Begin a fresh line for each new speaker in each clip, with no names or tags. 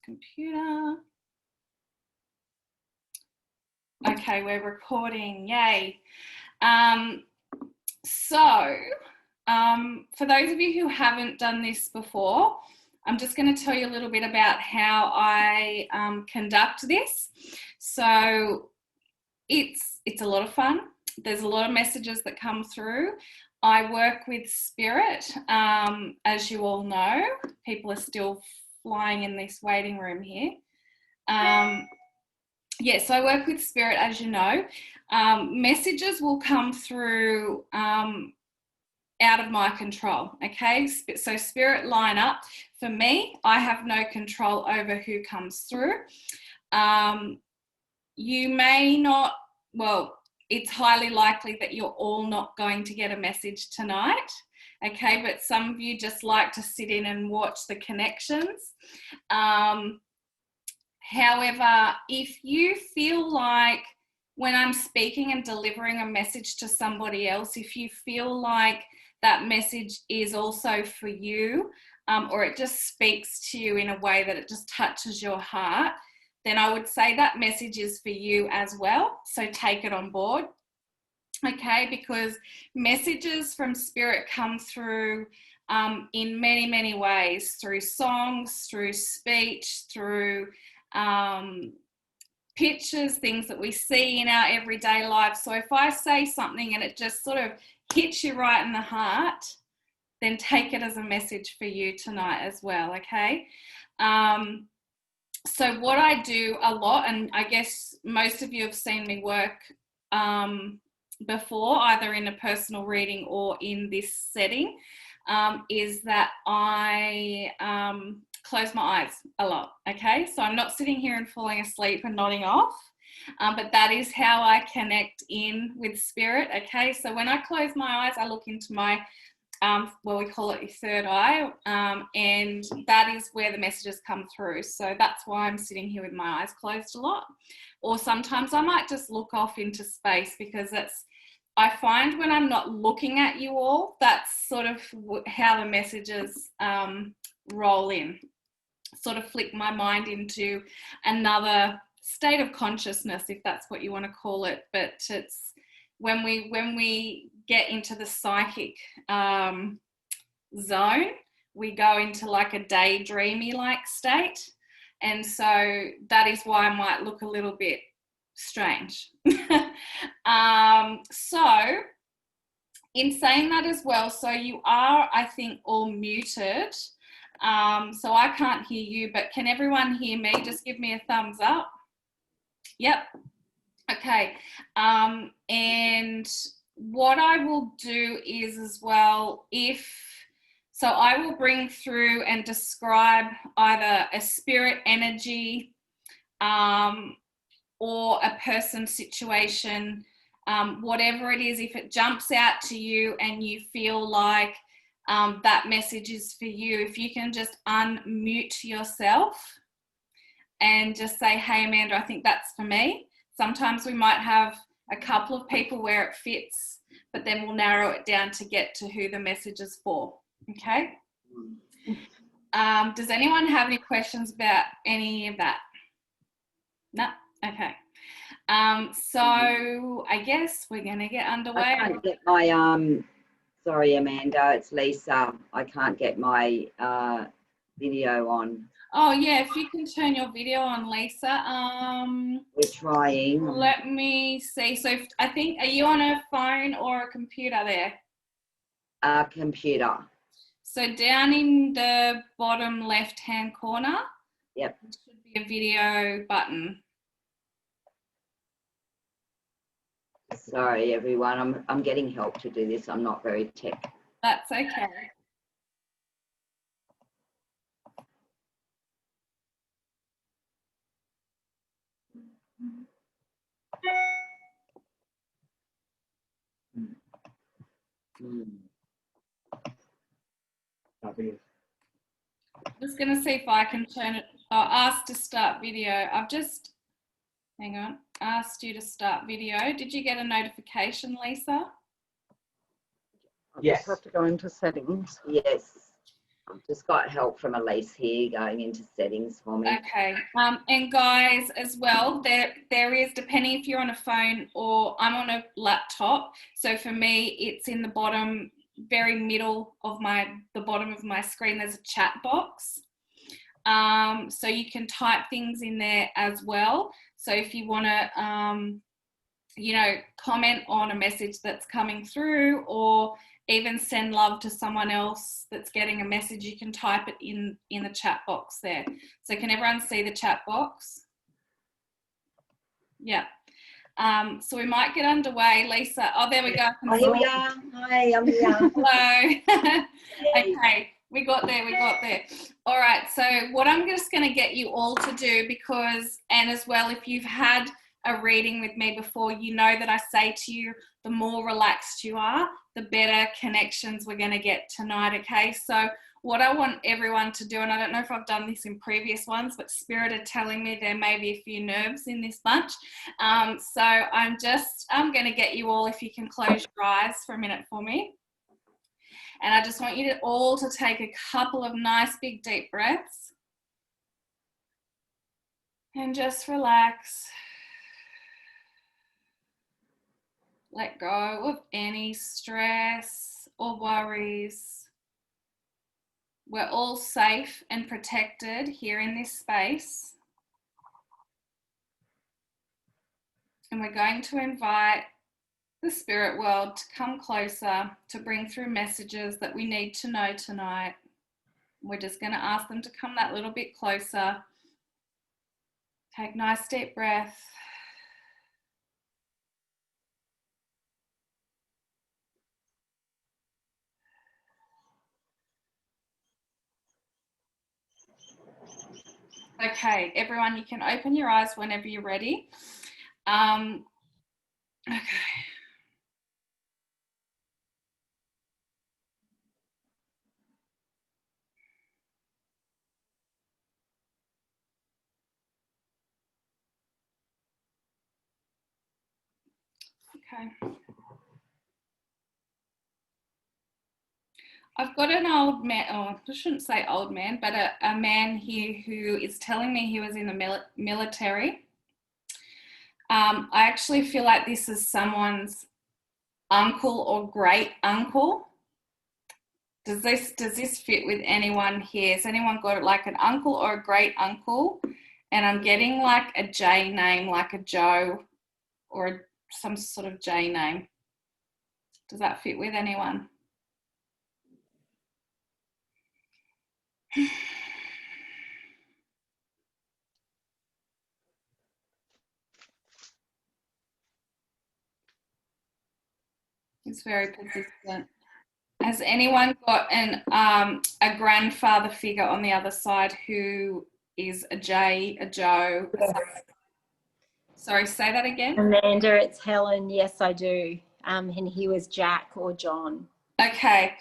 computer. Okay, we're recording, yay. For those of you who haven't done this before, I'm just going to tell you a little bit about how I conduct this. So it's a lot of fun. There's a lot of messages that come through. I work with spirit, as you all know. People are still flying in this waiting room here. So I work with spirit, as you know. Messages will come through out of my control, okay? So spirit line up. For me, I have no control over who comes through. You may not, well, it's highly likely that you're all not going to get a message tonight, okay? But some of you just like to sit in and watch the connections. However, if you feel like when I'm speaking and delivering a message to somebody else, if you feel like that message is also for you, or it just speaks to you in a way that it just touches your heart, then I would say that message is for you as well. So take it on board, okay? Because messages from spirit come through in many, many ways, through songs, through speech, through pictures, things that we see in our everyday life. So if I say something and it just sort of hits you right in the heart, then take it as a message for you tonight as well, okay? So what I do a lot, and I guess most of you have seen me work before, either in a personal reading or in this setting, is that I close my eyes a lot, okay? So I'm not sitting here and falling asleep and nodding off, but that is how I connect in with spirit, okay? So when I close my eyes, I look into my well, we call it your third eye, and that is where the messages come through. So that's why I'm sitting here with my eyes closed a lot. Or sometimes I might just look off into space, because I find when I'm not looking at you all, that's sort of how the messages roll in. Sort of flick my mind into another state of consciousness, if that's what you want to call it. But it's when we get into the psychic zone, we go into like a daydreamy like state, and so that is why I might look a little bit strange. So in saying that as well, so you are, I think, all muted, so I can't hear you, but can everyone hear me? Just give me a thumbs up. Yep. Okay. And what I will do is as well, so I will bring through and describe either a spirit energy or a person situation, whatever it is. If it jumps out to you and you feel like that message is for you, if you can just unmute yourself and just say, hey, Amanda, I think that's for me. Sometimes we might have a couple of people where it fits, but then we'll narrow it down to get to who the message is for, okay? Does anyone have any questions about any of that? No? Okay. So I guess we're going to get underway.
I can't get my, sorry, Amanda, it's Lisa. I can't get my video on.
Oh, yeah, if you can turn your video on, Lisa.
We're trying.
Let me see. So I think, are you on a phone or a computer there?
Computer.
So down in the bottom left-hand corner,
yep,
there should be a video button.
Sorry, everyone. I'm getting help to do this. I'm not very tech.
That's okay. I'm just going to see if I can turn it. Ask to start video. I've just, hang on, asked you to start video. Did you get a notification, Lisa?
Yes. I have to go into settings. Yes. I've just got help from Elise here going into settings for me.
Okay. And guys, as well, there is, depending if you're on a phone or I'm on a laptop. So for me, it's in the bottom, very middle of the bottom of my screen. There's a chat box. So you can type things in there as well. So if you want to, you know, comment on a message that's coming through, or even send love to someone else that's getting a message, you can type it in the chat box there. So can everyone see the chat box? Yeah. So we might get underway. Lisa, oh, there we go.
Oh, here we are. Hi, I'm here.
Hello. Okay, we got there. All right, so what I'm just going to get you all to do, because, and as well, if you've had a reading with me before, you know that I say to you, the more relaxed you are, the better connections we're going to get tonight, okay? So what I want everyone to do, and I don't know if I've done this in previous ones, but Spirit are telling me there may be a few nerves in this bunch. So I'm going to get you all, if you can close your eyes for a minute for me. And I just want you to all to take a couple of nice big deep breaths. And just relax. Let go of any stress or worries. We're all safe and protected here in this space. And we're going to invite the spirit world to come closer, to bring through messages that we need to know tonight. We're just going to ask them to come that little bit closer. Take a nice deep breath. Okay, everyone, you can open your eyes whenever you're ready. Okay. Okay. I've got an old man, oh, I shouldn't say old man, but a man here who is telling me he was in the military. I actually feel like this is someone's uncle or great uncle. Does this fit with anyone here? Has anyone got like an uncle or a great uncle? And I'm getting like a J name, like a Joe or some sort of J name. Does that fit with anyone? It's very persistent. Has anyone got a grandfather figure on the other side who is a J, a Joe?
Yes.
Sorry, say that again.
Amanda, it's Helen. Yes, I do. And he was Jack or John.
Okay.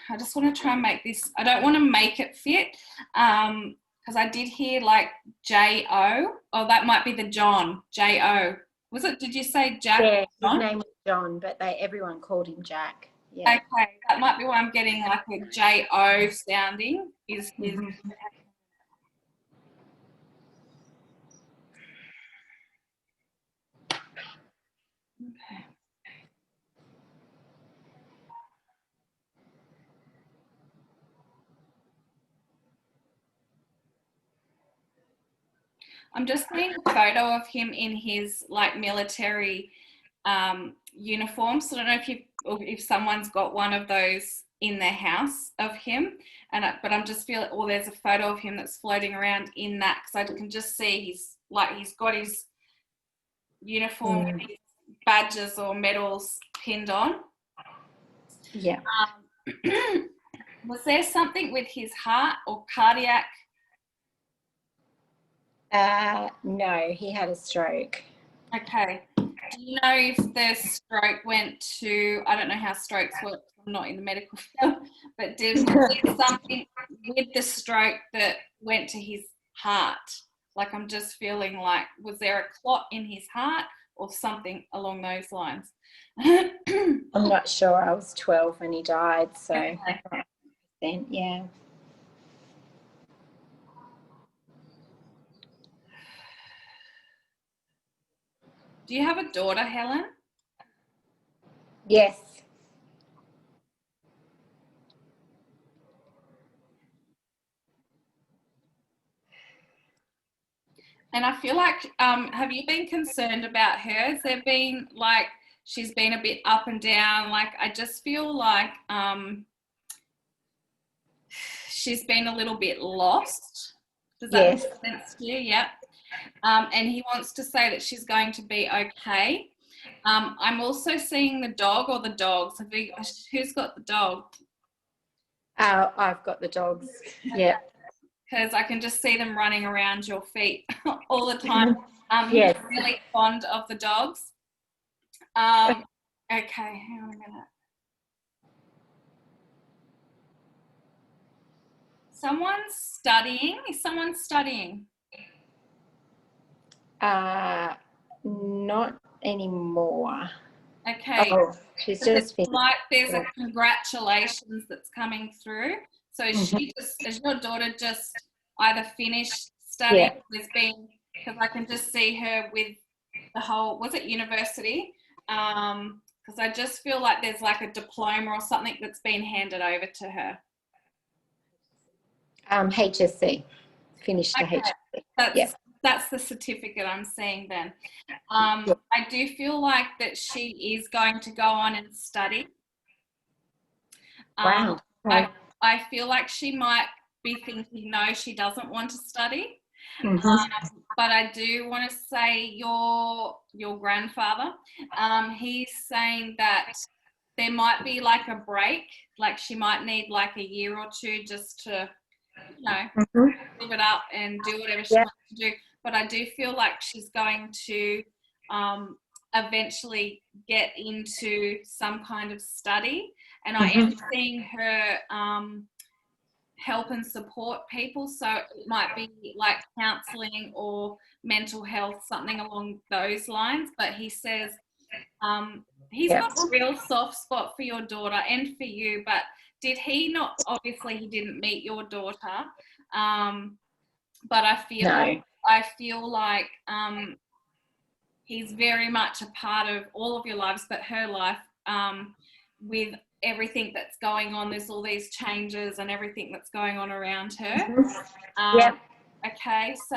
I just want to try and make this, I don't want to make it fit because I did hear like J-O. Oh, that might be the John, J-O. Was it, did you say Jack?
Yeah,
John?
his name was John, but everyone called him Jack. Yeah.
Okay, that might be why I'm getting like a J-O sounding. Is his. Okay. I'm just seeing a photo of him in his like military uniform. So I don't know if someone's got one of those in their house of him, but I'm just feeling, or there's a photo of him that's floating around in that, because I can just see he's got his uniform with his badges or medals pinned on.
Yeah.
Was there something with his heart or cardiac?
No, he had a stroke.
Okay. Do you know if the stroke went to, I don't know how strokes work, I'm not in the medical field, but was there something with the stroke that went to his heart? Like, I'm just feeling like, was there a clot in his heart or something along those lines?
I'm not sure. I was 12 when he died, so.
Okay.
Yeah.
Do you have a daughter, Helen?
Yes.
And I feel like, have you been concerned about her? Has there been like, she's been a bit up and down? Like, I just feel like she's been a little bit lost. Does that
Yes.
make sense to you? Yeah. And he wants to say that she's going to be okay. I'm also seeing the dog or the dogs. Who's got the dog?
I've got the dogs. Yeah.
Because I can just see them running around your feet all the time.
Yes.
He's really fond of the dogs. Okay, hang on a minute. Someone's studying. Is someone studying?
Not anymore.
Okay.
Oh, she's just finished.
Like there's a congratulations that's coming through. So is your daughter just either finished studying?
Yeah.
There's been, because I can just see her with the whole, was it university? Because I just feel like there's like a diploma or something that's been handed over to her.
HSC. Finished the HSC.
That's the certificate I'm seeing then. I do feel like that she is going to go on and study.
Wow.
I feel like she might be thinking, no, she doesn't want to study. But I do want to say your grandfather, he's saying that there might be like a break, like she might need like a year or two just to, you know, live it up and do whatever she wants to do. But I do feel like she's going to eventually get into some kind of study. And I am seeing her help and support people. So it might be like counselling or mental health, something along those lines. But he says he's got a real soft spot for your daughter and for you. But did he not, obviously he didn't meet your daughter. But I feel like he's very much a part of all of your lives, but her life, with everything that's going on. There's all these changes and everything that's going on around her. Okay, so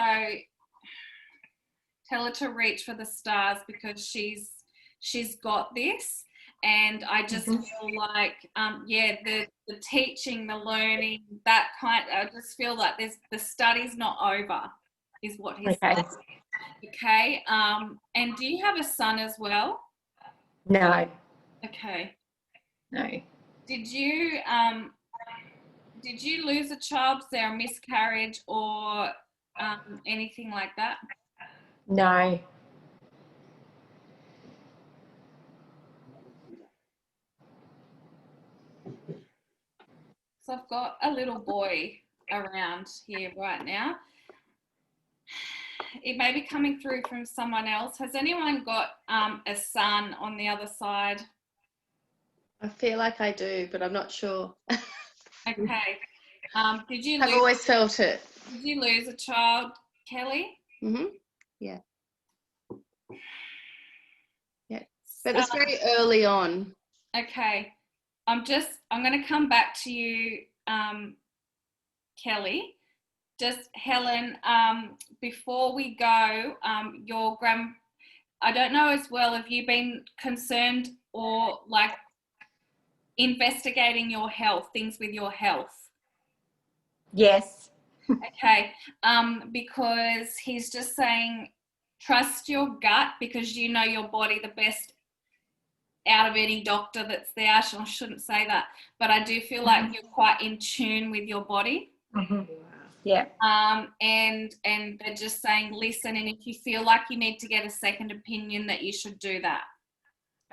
tell her to reach for the stars because she's got this. And I just feel like, the teaching, the learning, that kind, I just feel like the study's not over, is what he's saying. Okay. And do you have a son as well?
No.
Okay.
No.
Did you lose a child? Was there a miscarriage or anything like that?
No.
So I've got a little boy around here right now. It may be coming through from someone else. Has anyone got a son on the other side?
I feel like I do, but I'm not sure.
Okay.
I've always felt it.
Did you lose a child, Kelly?
Yeah. Yeah. But it was very early on.
Okay. I'm going to come back to you, Kelly. Just Helen, before we go, I don't know as well, have you been concerned or like investigating your health, things with your health?
Yes.
Okay. Because he's just saying, trust your gut because you know your body the best out of any doctor that's there. I shouldn't say that, but I do feel like you're quite in tune with your body.
Yeah.
And they're just saying, listen, and if you feel like you need to get a second opinion, that you should do that.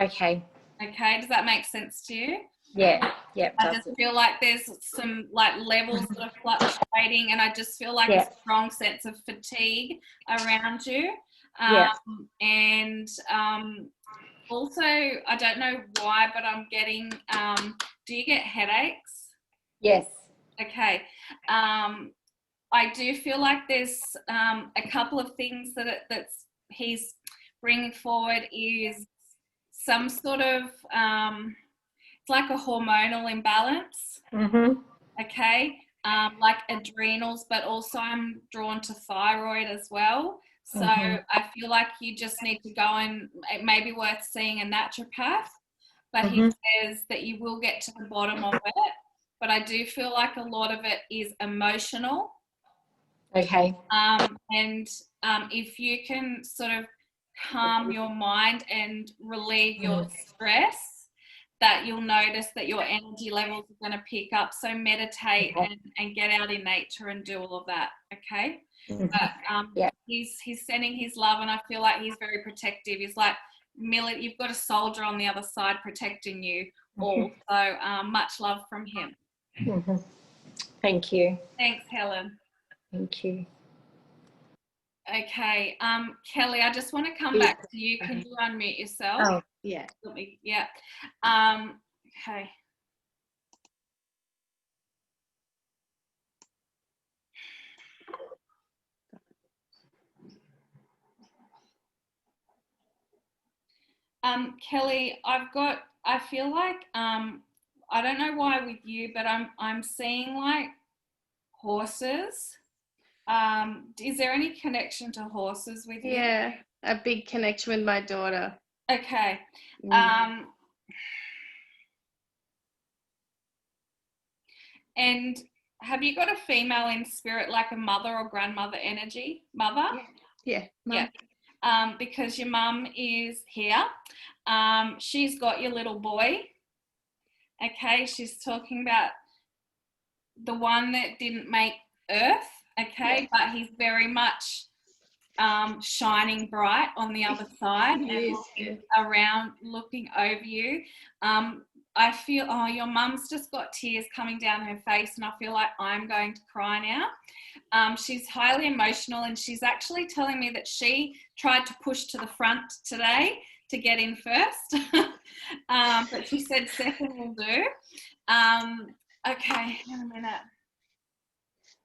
Okay.
Okay. Does that make sense to you?
Yeah. Yeah.
I just feel like there's some like levels that are fluctuating, and I just feel like a strong sense of fatigue around you. And also, I don't know why, but I'm getting, do you get headaches?
Yes.
Okay. I do feel like there's a couple of things that's he's bringing forward is some sort of it's like a hormonal imbalance.
Mm-hmm.
Okay. Like adrenals, but also I'm drawn to thyroid as well. So I feel like you just need to go, and it may be worth seeing a naturopath, but he says that you will get to the bottom of it. But I do feel like a lot of it is emotional.
Okay.
And if you can sort of calm your mind and relieve your stress, that you'll notice that your energy levels are going to pick up. So meditate and get out in nature and do all of that. Okay. But he's sending his love, and I feel like he's very protective. He's like, you've got a soldier on the other side protecting you all. So much love from him.
Thank you.
Thanks, Helen.
Thank you.
Okay, Kelly, I just want to come back to you. Can you unmute yourself?
Oh, yeah.
Yeah. Okay. Kelly, I feel like, I don't know why with you, but I'm seeing like horses. Is there any connection to horses with you?
Yeah, a big connection with my daughter.
Okay. And have you got a female in spirit, like a mother or grandmother energy? Mother?
Yeah. Mum.
Yeah. Because your mum is here. She's got your little boy. Okay. She's talking about the one that didn't make Earth. Okay. But he's very much shining bright on the other side and looking around, looking over you. I feel, your mum's just got tears coming down her face, and I feel like I'm going to cry now. She's highly emotional, and she's actually telling me that she tried to push to the front today to get in first. But she said second will do. Okay, hang on a minute.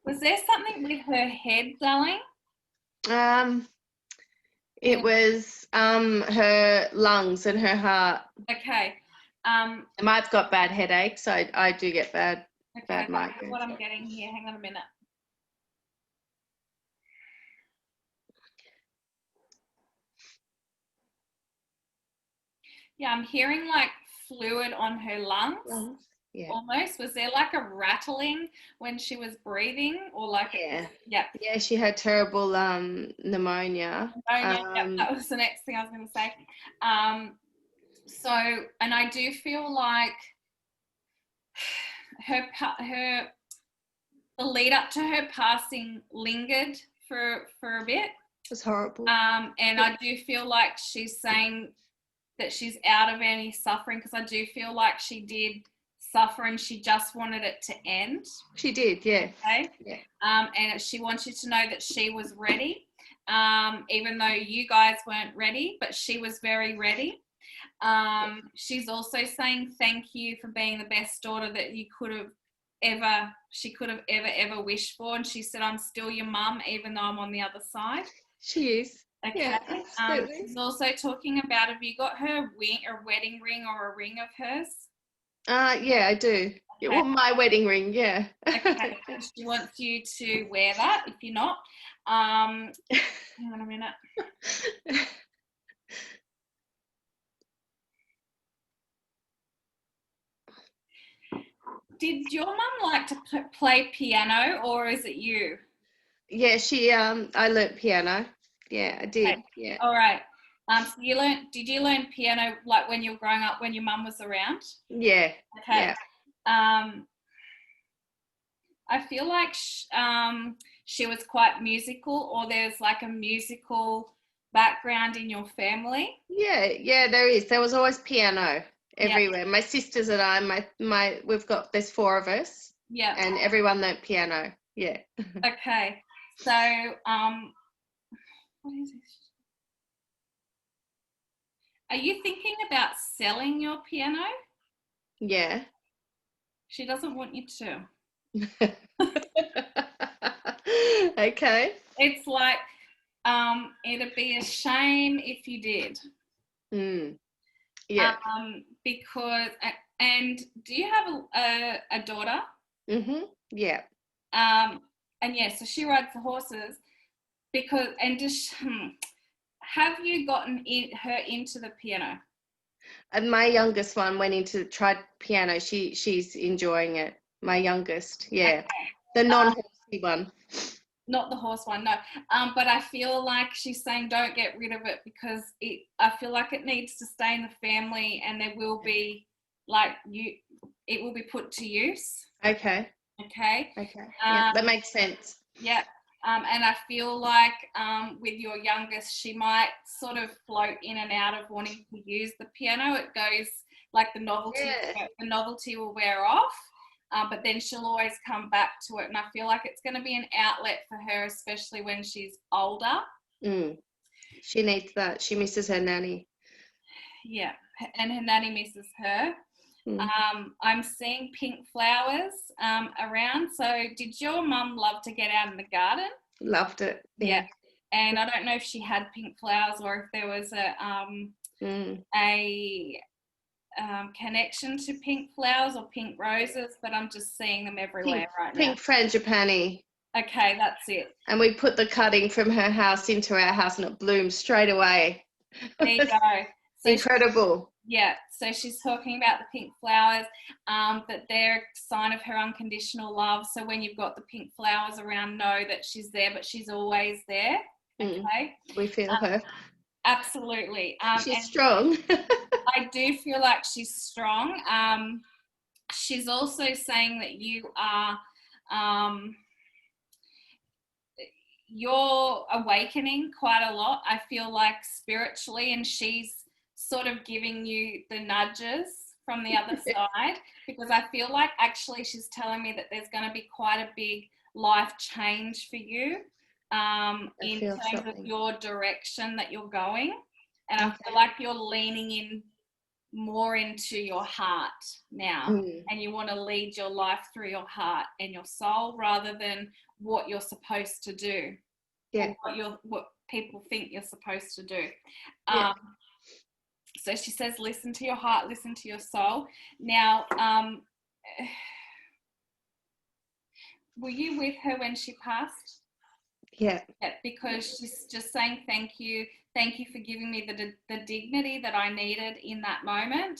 Was there something with her head, darling?
It was her lungs and her heart.
Okay.
I've got bad headaches. I do get bad migraines.
That's what I'm getting here. Hang on a minute. Yeah, I'm hearing like fluid on her lungs.
Yeah.
Almost. Was there like a rattling when she was breathing, or like?
Yeah, she had terrible pneumonia.
That was the next thing I was going to say. So, and I do feel like the lead up to her passing lingered for a bit.
It was horrible.
And I do feel like she's saying that she's out of any suffering, because I do feel like she did suffer and she just wanted it to end.
She did, yeah.
Okay. Yeah. And she wants you to know that she was ready, even though you guys weren't ready, but she was very ready. She's also saying thank you for being the best daughter that she could have ever wished for. And she said, I'm still your mum, even though I'm on the other side.
She is.
Okay.
Yeah, absolutely.
She's also talking about, have you got her wedding ring or a ring of hers?
Yeah, I do. Okay. Well, my wedding ring, yeah.
Okay. She wants you to wear that if you're not. Hang on a minute. Did your mum like to play piano, or is it you?
Yeah, I learnt piano. Yeah, I did. Okay. Yeah.
All right. So did you learn piano like when you were growing up, when your mum was around?
Yeah.
Okay. Yeah. I feel like she was quite musical, or there's like a musical background in your family.
Yeah, there is. There was always piano everywhere. Yeah. My sisters and I, there's 4 of us.
Yeah.
And everyone learnt piano. Yeah.
Okay. So, what is this? Are you thinking about selling your piano?
Yeah.
She doesn't want you to.
Okay.
It's like, it'd be a shame if you did.
Yeah.
Because, and do you have a daughter?
Yeah.
And yeah, so she rides the horses because, and just, have you gotten her into the piano?
And my youngest one went into tried piano. She's enjoying it. My youngest, yeah.
Okay.
The non-horsey one.
Not the horse one, no. But I feel like she's saying don't get rid of it because I feel like it needs to stay in the family, and there will be it will be put to use.
Okay.
Okay.
Yeah, that makes sense.
Yeah. And I feel like with your youngest, she might sort of float in and out of wanting to use the piano. It goes like the novelty will wear off. But then she'll always come back to it. And I feel like it's going to be an outlet for her, especially when she's older.
She needs that. She misses her nanny.
Yeah, and her nanny misses her. I'm seeing pink flowers around. So did your mum love to get out in the garden?
Loved it.
Yeah. And I don't know if she had pink flowers or if there was a connection to pink flowers or pink roses, but I'm just seeing them everywhere right now.
Pink frangipani.
Okay, that's it.
And we put the cutting from her house into our house and it bloomed straight away.
There you go. So
incredible.
Yeah, so she's talking about the pink flowers, that they're a sign of her unconditional love. So when you've got the pink flowers around, know that she's there, but she's always there. Okay.
We feel her.
Absolutely.
She's strong.
I do feel like she's strong. She's also saying that you are, you're awakening quite a lot, I feel like, spiritually, and she's sort of giving you the nudges from the other side, because I feel like actually she's telling me that there's going to be quite a big life change for you in terms of your direction that you're going. And I feel like you're leaning in more into your heart now, and you want to lead your life through your heart and your soul rather than what you're supposed to do, what people think you're supposed to do. So she says, listen to your heart, listen to your soul. Now, were you with her when she passed?
Yeah.
Because she's just saying thank you for giving me the dignity that I needed in that moment.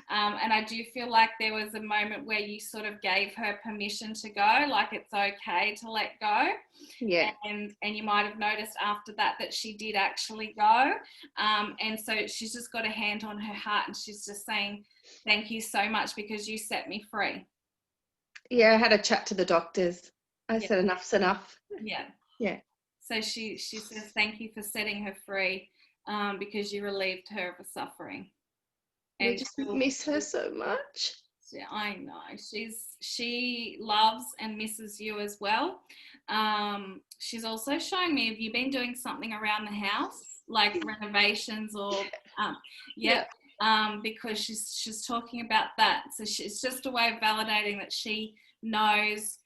And I do feel like there was a moment where you sort of gave her permission to go, like it's okay to let go.
Yeah.
And you might have noticed after that she did actually go. And so she's just got a hand on her heart and she's just saying thank you so much because you set me free.
Yeah, I had a chat to the doctors. I said enough's enough.
Yeah.
Yeah.
So she says thank you for setting her free, because you relieved her of a suffering.
And we just miss her so much.
Yeah, I know. She loves and misses you as well. She's also showing me, have you been doing something around the house, like renovations or because she's talking about that. So it's just a way of validating that she knows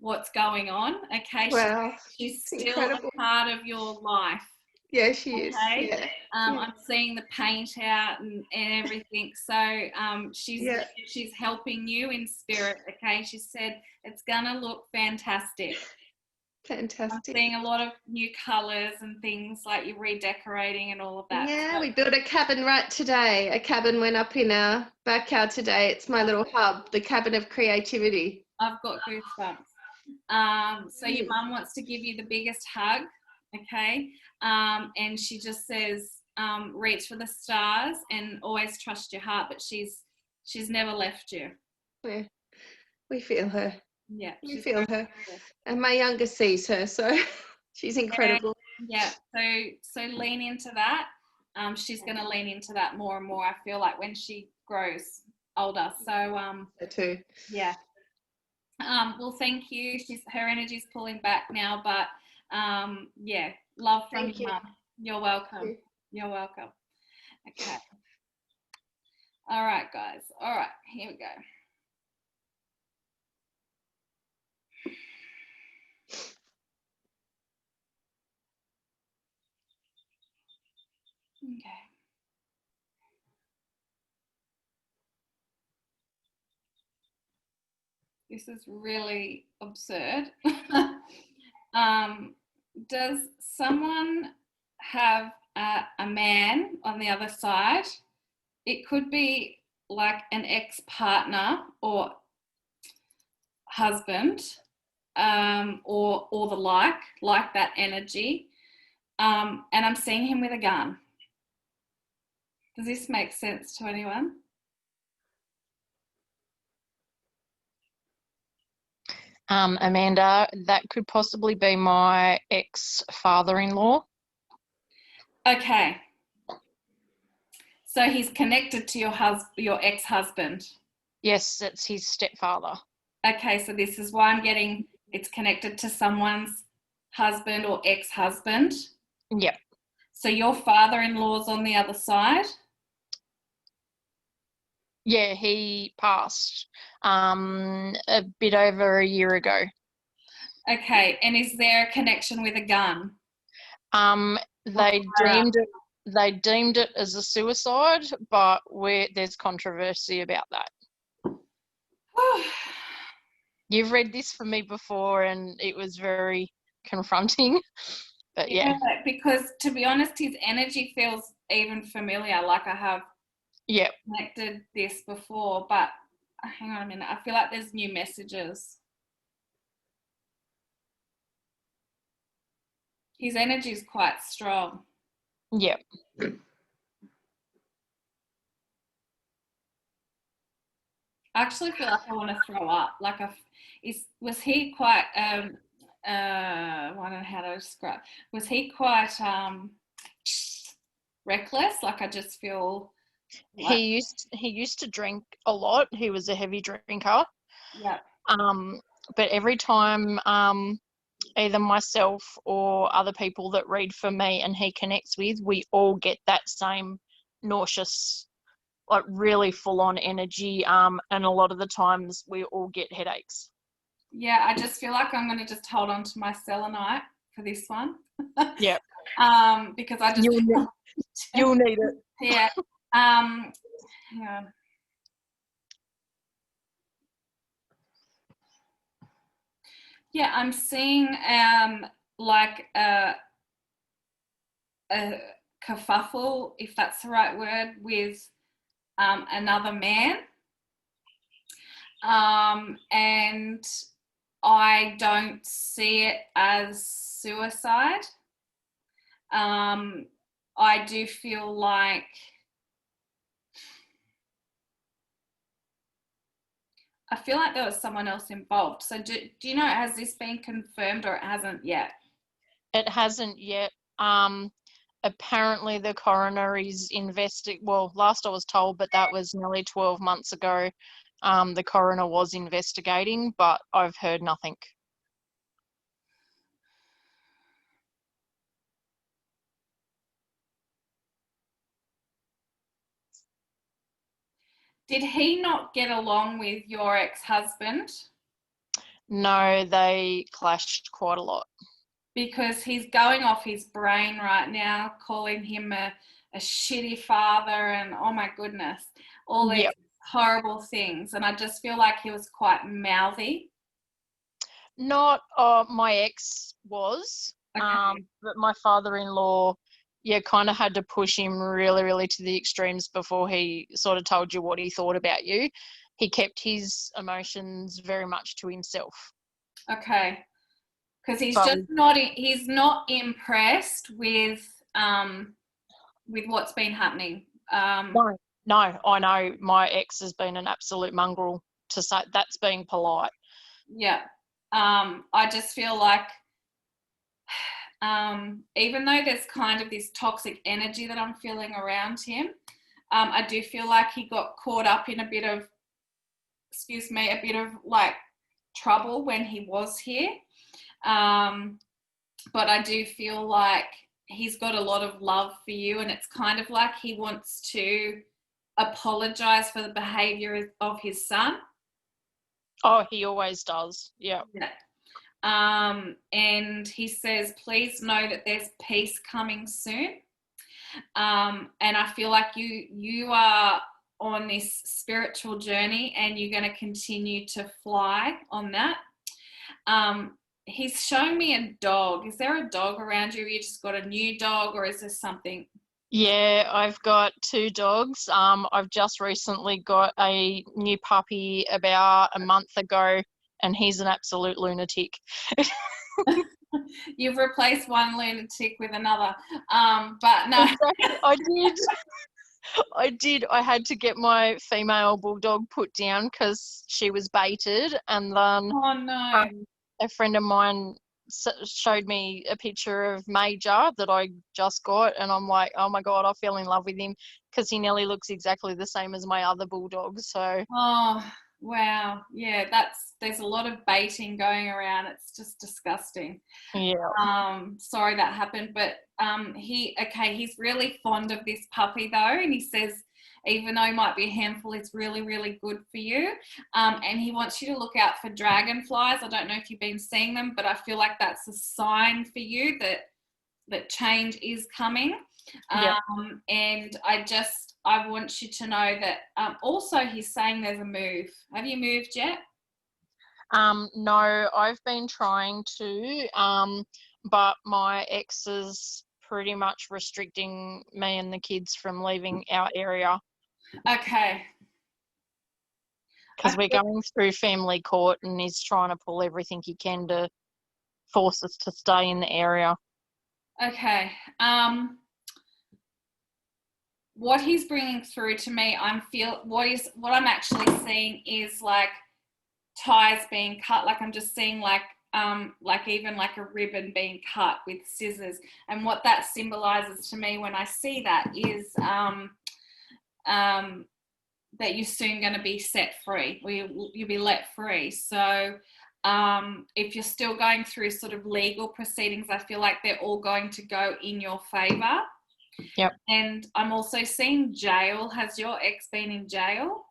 what's going on. Okay.
Wow.
She's still incredible. A part of your life.
Yeah, she is. Yeah.
I'm seeing the paint out and everything. So she's helping you in spirit. Okay. She said it's gonna look fantastic.
Fantastic.
I'm seeing a lot of new colours and things, like you're redecorating and all of that.
Yeah, we built a cabin right today. A cabin went up in our backyard today. It's my little hub, the cabin of creativity.
I've got goosebumps. So your mum wants to give you the biggest hug, okay? And she just says, reach for the stars and always trust your heart, but she's never left you.
Yeah, we feel her.
Yeah,
we feel her. And my youngest sees her, so she's incredible.
Yeah, so lean into that. She's going to lean into that more and more, I feel like, when she grows older. So
her too.
Yeah. Well, thank you. Her energy's pulling back now, but love from your mum. You're welcome. You're welcome. Okay. All right, guys. All right, here we go. Okay. This is really absurd. Does someone have a man on the other side? It could be like an ex-partner or husband, or the like that energy. And I'm seeing him with a gun. Does this make sense to anyone?
Amanda, that could possibly be my ex-father-in-law.
Okay. So he's connected to your ex-husband.
Yes, it's his stepfather.
Okay, so this is why I'm getting it's connected to someone's husband or ex-husband.
Yep.
So your father-in-law's on the other side?
Yeah, he passed a bit over a year ago.
Okay, and is there a connection with a gun?
They deemed it as a suicide, but there's controversy about that. You've read this for me before, and it was very confronting. But yeah.
Because to be honest, his energy feels even familiar, like I have connected this before, but hang on a minute. I feel like there's new messages. His energy is quite strong.
Yep.
I actually feel like I want to throw up. Like, was he quite, I don't know how to describe, was he quite reckless? Like, I just feel like...
He used to drink a lot. He was a heavy drinker.
Yeah.
But every time either myself or other people that read for me and he connects with, we all get that same nauseous, like really full on energy. And a lot of the times we all get headaches.
Yeah, I just feel like I'm going to just hold on to my selenite for this one.
Yeah.
Because I just...
You'll need it.
Yeah. Hang on. Yeah, I'm seeing like a kerfuffle, if that's the right word, with another man. And I don't see it as suicide. I do feel like there was someone else involved. So do you know, has this been confirmed or it hasn't yet?
It hasn't yet. Apparently the coroner is well, last I was told, but that was nearly 12 months ago. The coroner was investigating, but I've heard nothing.
Did he not get along with your ex-husband?
No, they clashed quite a lot.
Because he's going off his brain right now, calling him a shitty father and, oh my goodness, all these horrible things. And I just feel like he was quite mouthy.
Not my ex was, but my father-in-law, kind of had to push him really, really to the extremes before he sort of told you what he thought about you. He kept his emotions very much to himself. Okay.
Because he's not impressed with what's been happening.
No, I know my ex has been an absolute mongrel, to say that's being polite.
Yeah. I just feel like even though there's kind of this toxic energy that I'm feeling around him, I do feel like he got caught up in a bit of like trouble when he was here. But I do feel like he's got a lot of love for you, and it's kind of like he wants to apologize for the behavior of his son.
Oh, he always does. Yeah.
And he says, please know that there's peace coming soon. And I feel like you are on this spiritual journey, and you're going to continue to fly on that. He's showing me a dog. Is there a dog around you? Have you just got a new dog, or is there something?
Yeah, I've got 2 dogs. I've just recently got a new puppy about a month ago, and he's an absolute lunatic.
You've replaced one lunatic with another. But no.
Exactly. I did. I had to get my female bulldog put down because she was baited, and then
Oh no.
a friend of mine showed me a picture of Major that I just got, and I'm like, oh my God, I fell in love with him because he nearly looks exactly the same as my other bulldog. So.
Oh wow, yeah, there's a lot of baiting going around. It's just disgusting.
Yeah.
Sorry that happened, but he's really fond of this puppy though, and he says even though he might be a handful, it's really, really good for you. And he wants you to look out for dragonflies. I don't know if you've been seeing them, but I feel like that's a sign for you that change is coming. And I want you to know that also he's saying there's a move. Have you moved yet?
No, I've been trying to, but my ex is pretty much restricting me and the kids from leaving our area.
Okay.
Because we're going through family court, and he's trying to pull everything he can to force us to stay in the area.
Okay. What he's bringing through to me, what I'm actually seeing is like ties being cut. Like I'm just seeing like even like a ribbon being cut with scissors. And what that symbolizes to me when I see that is that you're soon going to be set free, or you'll be let free. So if you're still going through sort of legal proceedings, I feel like they're all going to go in your favor.
Yep.
And I'm also seeing jail. Has your ex been in jail?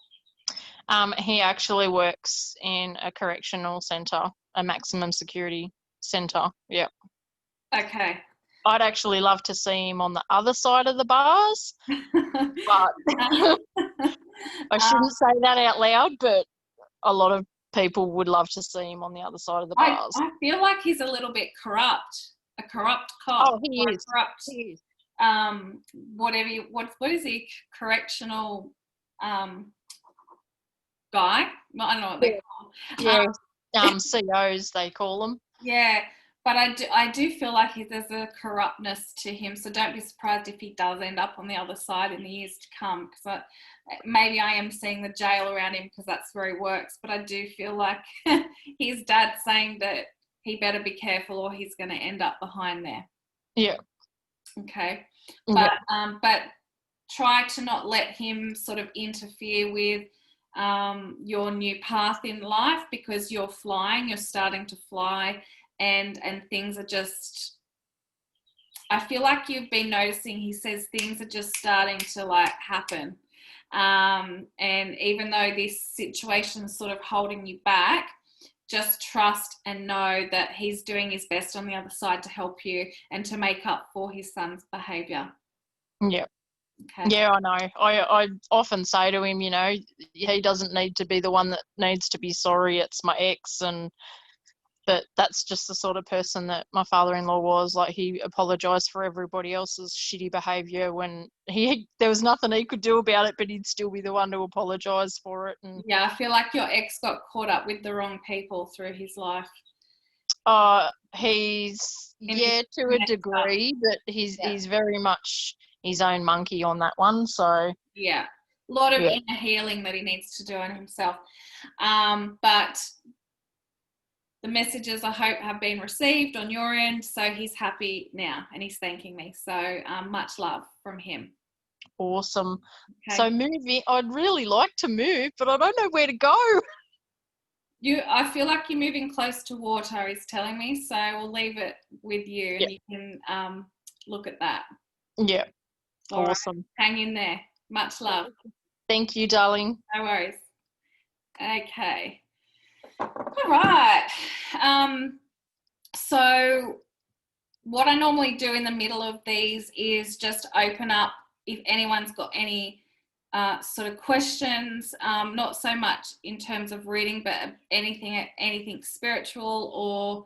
He actually works in a correctional centre, a maximum security centre. Yep.
Okay.
I'd actually love to see him on the other side of the bars, but I shouldn't say that out loud, but a lot of people would love to see him on the other side of the bars.
I feel like he's a little bit corrupt, a corrupt cop.
Oh, he is.
Corrupt,
he is.
What is he? Correctional guy? Well, I don't know what they call him.
Yeah, COs they call them.
Yeah, but I do feel like there's a corruptness to him, so don't be surprised if he does end up on the other side in the years to come, because maybe I am seeing the jail around him because that's where he works, but I do feel like his dad's saying that he better be careful or he's going to end up behind there.
Yeah.
Okay. But but try to not let him sort of interfere with your new path in life, because you're starting to fly, and things are just, I feel like you've been noticing, he says things are just starting to like happen. And even though this situation is sort of holding you back, just trust and know that he's doing his best on the other side to help you and to make up for his son's behaviour.
Yeah.
Okay.
Yeah, I know. I often say to him, he doesn't need to be the one that needs to be sorry. It's my ex, but that's just the sort of person that my father-in-law was. Like, he apologised for everybody else's shitty behaviour when there was nothing he could do about it, but he'd still be the one to apologise for it. And
yeah, I feel like your ex got caught up with the wrong people through his life.
He's to a degree, but he's very much his own monkey on that one. So
yeah, a lot of inner healing that he needs to do on himself. But the messages, I hope, have been received on your end, so he's happy now and he's thanking me. So much love from him.
Awesome.
Okay.
So moving, I'd really like to move, but I don't know where to go.
I feel like you're moving close to water, he's telling me, so we'll leave it with you and you can look at that.
Yeah.
All
awesome.
Right. Hang in there. Much love.
Thank you, darling.
No worries. Okay. All right. So what I normally do in the middle of these is just open up if anyone's got any sort of questions, not so much in terms of reading, but anything spiritual or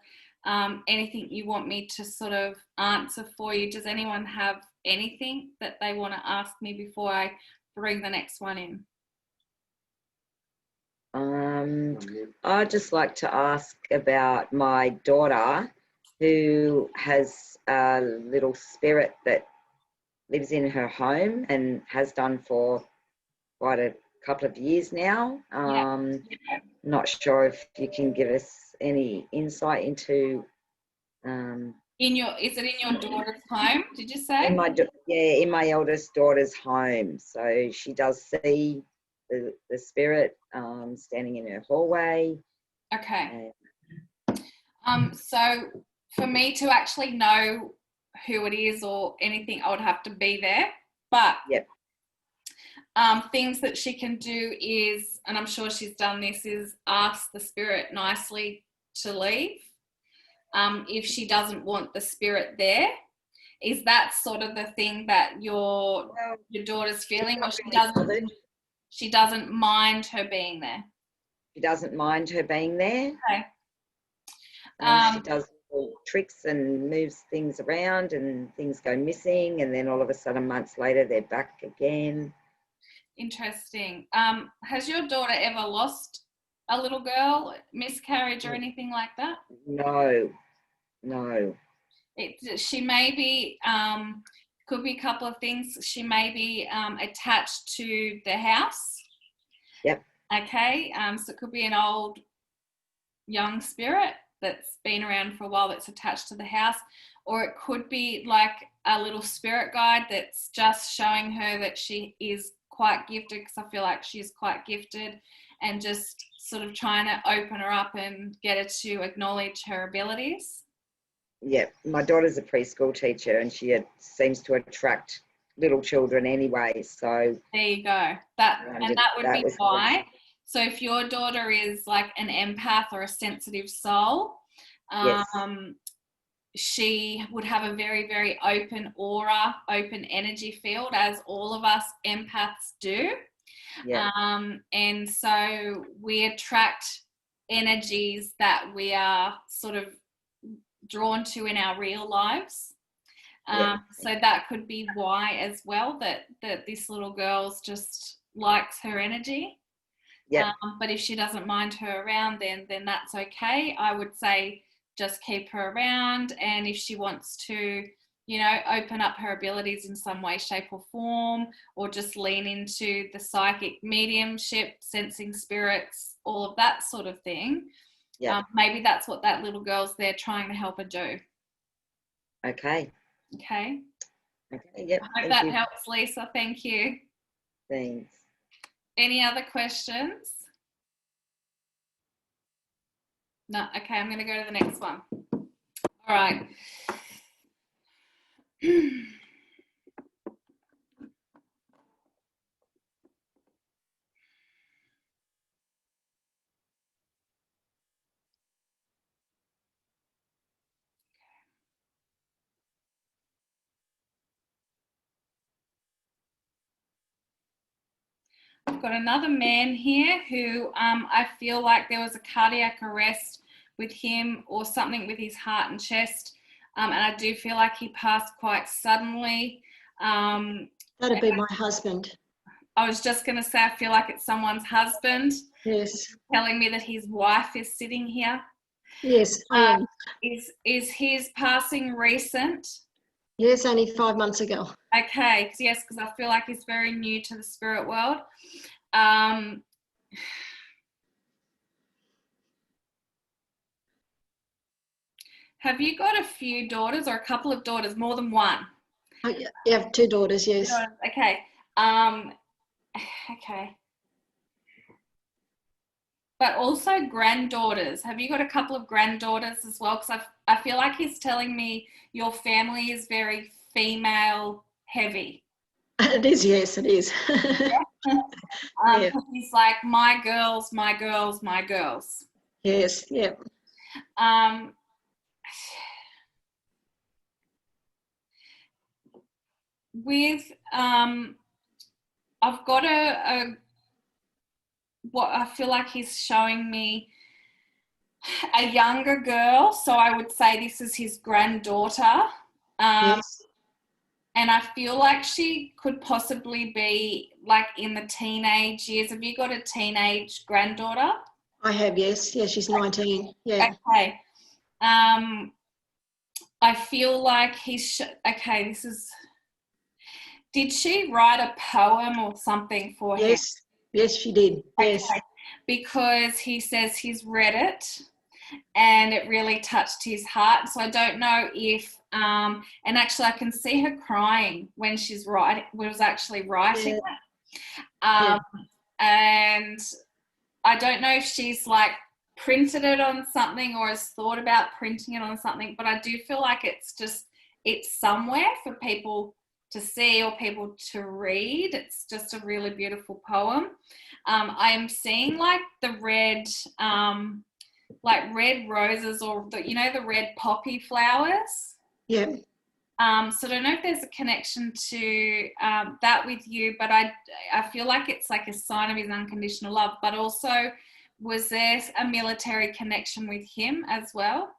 anything you want me to sort of answer for you. Does anyone have anything that they want to ask me before I bring the next one in?
I'd just like to ask about my daughter, who has a little spirit that lives in her home and has done for quite a couple of years now. Not sure if you can give us any insight into.
Is it in your daughter's home? Did you say?
In my eldest daughter's home. So she does see the spirit standing in her hallway.
Okay. So for me to actually know who it is or anything, I would have to be there. But
yep.
Things that she can do is, and I'm sure she's done this, is ask the spirit nicely to leave. If she doesn't want the spirit there, is that sort of the thing that your daughter's feeling, or she doesn't mind her being there?
She doesn't mind her being there.
Okay.
She does tricks and moves things around, and things go missing, and then all of a sudden months later they're back again.
Interesting. Has your daughter ever lost a little girl, miscarriage or anything like that?
No.
She may be, could be a couple of things. She may be attached to the house.
Yep.
Okay. So it could be an old young spirit that's been around for a while that's attached to the house, or it could be like a little spirit guide that's just showing her that she is quite gifted, because I feel like she's quite gifted, and just sort of trying to open her up and get her to acknowledge her abilities.
Yeah, my daughter's a preschool teacher, and she seems to attract little children anyway. So there
you go. That would be why. So if your daughter is like an empath or a sensitive soul,
yes.
She would have a very, very open aura, open energy field, as all of us empaths do.
Yeah.
And so we attract energies that we are sort of drawn to in our real lives. So that could be why as well, that this little girl's just likes her energy.
Yeah.
But if she doesn't mind her around, then that's okay. I would say just keep her around, and if she wants to, open up her abilities in some way, shape or form, or just lean into the psychic mediumship, sensing spirits, all of that sort of thing. Yeah. Maybe that's what that little girl's there trying to help her do.
Okay. Yep.
I hope that helps, Lisa. Thank you.
Thanks.
Any other questions? No. Okay, I'm going to go to the next one. All right. I've got another man here who I feel like there was a cardiac arrest with him, or something with his heart and chest, and I do feel like he passed quite suddenly.
That'd be my husband.
I was just going to say, I feel like it's someone's husband.
Yes.
Telling me that his wife is sitting here.
Yes.
Is his passing recent?
Yes, only 5 months ago.
Okay, yes, because I feel like he's very new to the spirit world. Have you got a few daughters, or a couple of daughters, more than one?
I have 2 daughters, yes.
Okay. Okay. But also granddaughters. Have you got a couple of granddaughters as well? Because I feel like he's telling me your family is very female heavy.
It is, yes, it is.
Yeah. He's like, my girls, my girls, my girls.
Yes, yeah.
with I've got what I feel like he's showing me a younger girl, so I would say this is his granddaughter.
Yes.
And I feel like she could possibly be like in the teenage years. Have you got a teenage granddaughter?
I have, yes. Yeah, she's 19. Yeah.
Okay. I feel like okay, this is, did she write a poem or something for him?
Yes. Yes, she did. Yes.
Okay. Because he says he's read it and it really touched his heart. So I don't know if, and actually I can see her crying when she's actually writing it. And I don't know if she's like printed it on something or has thought about printing it on something, but I do feel like it's somewhere for people to see or people to read. It's just a really beautiful poem. I am seeing like the red roses, or the red poppy flowers.
Yeah.
So I don't know if there's a connection to that with you, but I feel like it's like a sign of his unconditional love. But also, was there a military connection with him as well?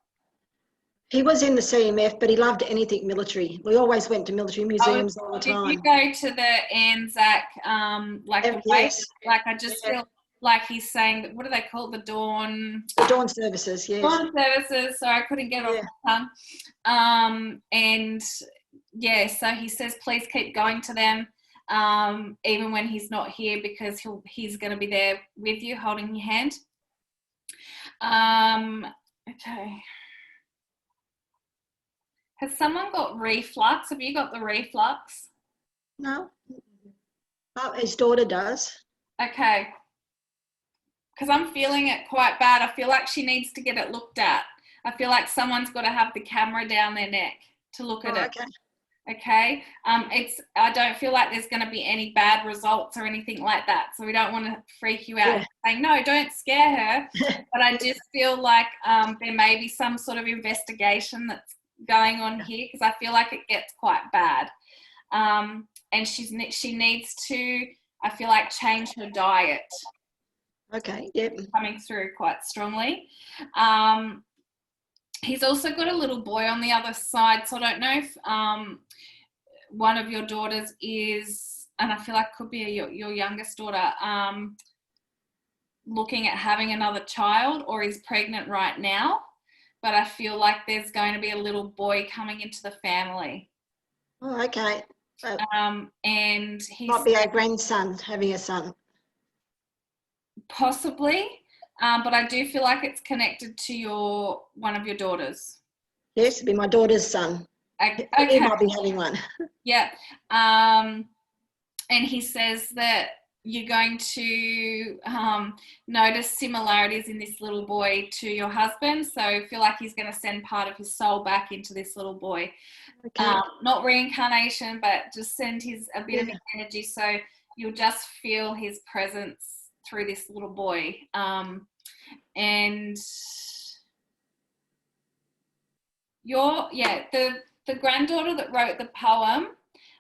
He was in the CMF, but he loved anything military. We always went to military museums all the time.
Did you go to the Anzac,
Yes.
like I just feel like he's saying, what do they call it? The dawn
services, yes.
Dawn services, so I couldn't get off the tongue. And yeah, so he says, please keep going to them, even when he's not here, because he's going to be there with you, holding your hand. Okay. Has someone got reflux? Have you got the reflux?
No. Oh, his daughter does.
Okay. Because I'm feeling it quite bad. I feel like she needs to get it looked at. I feel like someone's got to have the camera down their neck to look at it. Okay. I don't feel like there's going to be any bad results or anything like that. So we don't want to freak you out saying, no, don't scare her. But I just feel like there may be some sort of investigation that's going on here, because I feel like it gets quite bad. And she needs to, I feel like, change her diet.
Okay, yep.
Coming through quite strongly. He's also got a little boy on the other side, so I don't know if one of your daughters is, and I feel like could be your youngest daughter, looking at having another child or is pregnant right now, but I feel like there's going to be a little boy coming into the family.
Oh, okay.
And he
might be our grandson having a son.
Possibly, but I do feel like it's connected to one of your daughters.
Yes, it'd be my daughter's son.
Okay.
He might be having one.
Yeah. And he says that you're going to notice similarities in this little boy to your husband. So I feel like he's going to send part of his soul back into this little boy.
Okay.
Not reincarnation, but just send a bit of his energy. So you'll just feel his presence through this little boy. And the granddaughter that wrote the poem,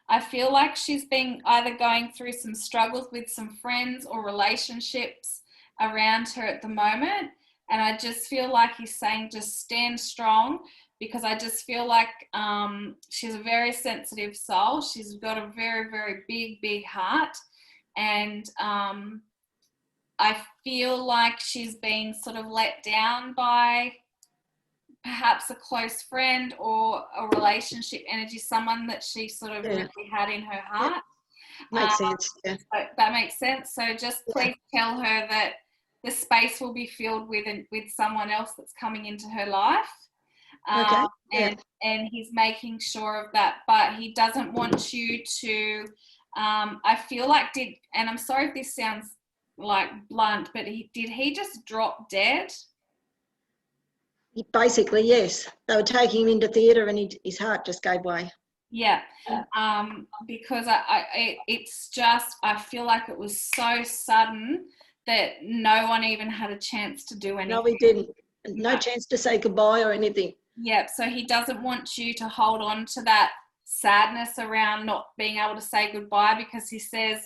I feel like she's been either going through some struggles with some friends or relationships around her at the moment. And I just feel like he's saying just stand strong, because I just feel like she's a very sensitive soul. She's got a very, very big, big heart. And I feel like she's been sort of let down by perhaps a close friend or a relationship energy, someone that she sort of really had in her heart.
Makes sense. Yeah.
So that makes sense. So just please tell her that the space will be filled with someone else that's coming into her life. And he's making sure of that, but he doesn't want you to, I feel like and I'm sorry if this sounds like blunt, but did he just drop dead?
Basically, yes. They were taking him into theatre and his heart just gave way.
Yeah. Because it's just, I feel like it was so sudden that no one even had a chance to do anything.
No, we didn't. No chance to say goodbye or anything.
Yeah, so he doesn't want you to hold on to that sadness around not being able to say goodbye, because he says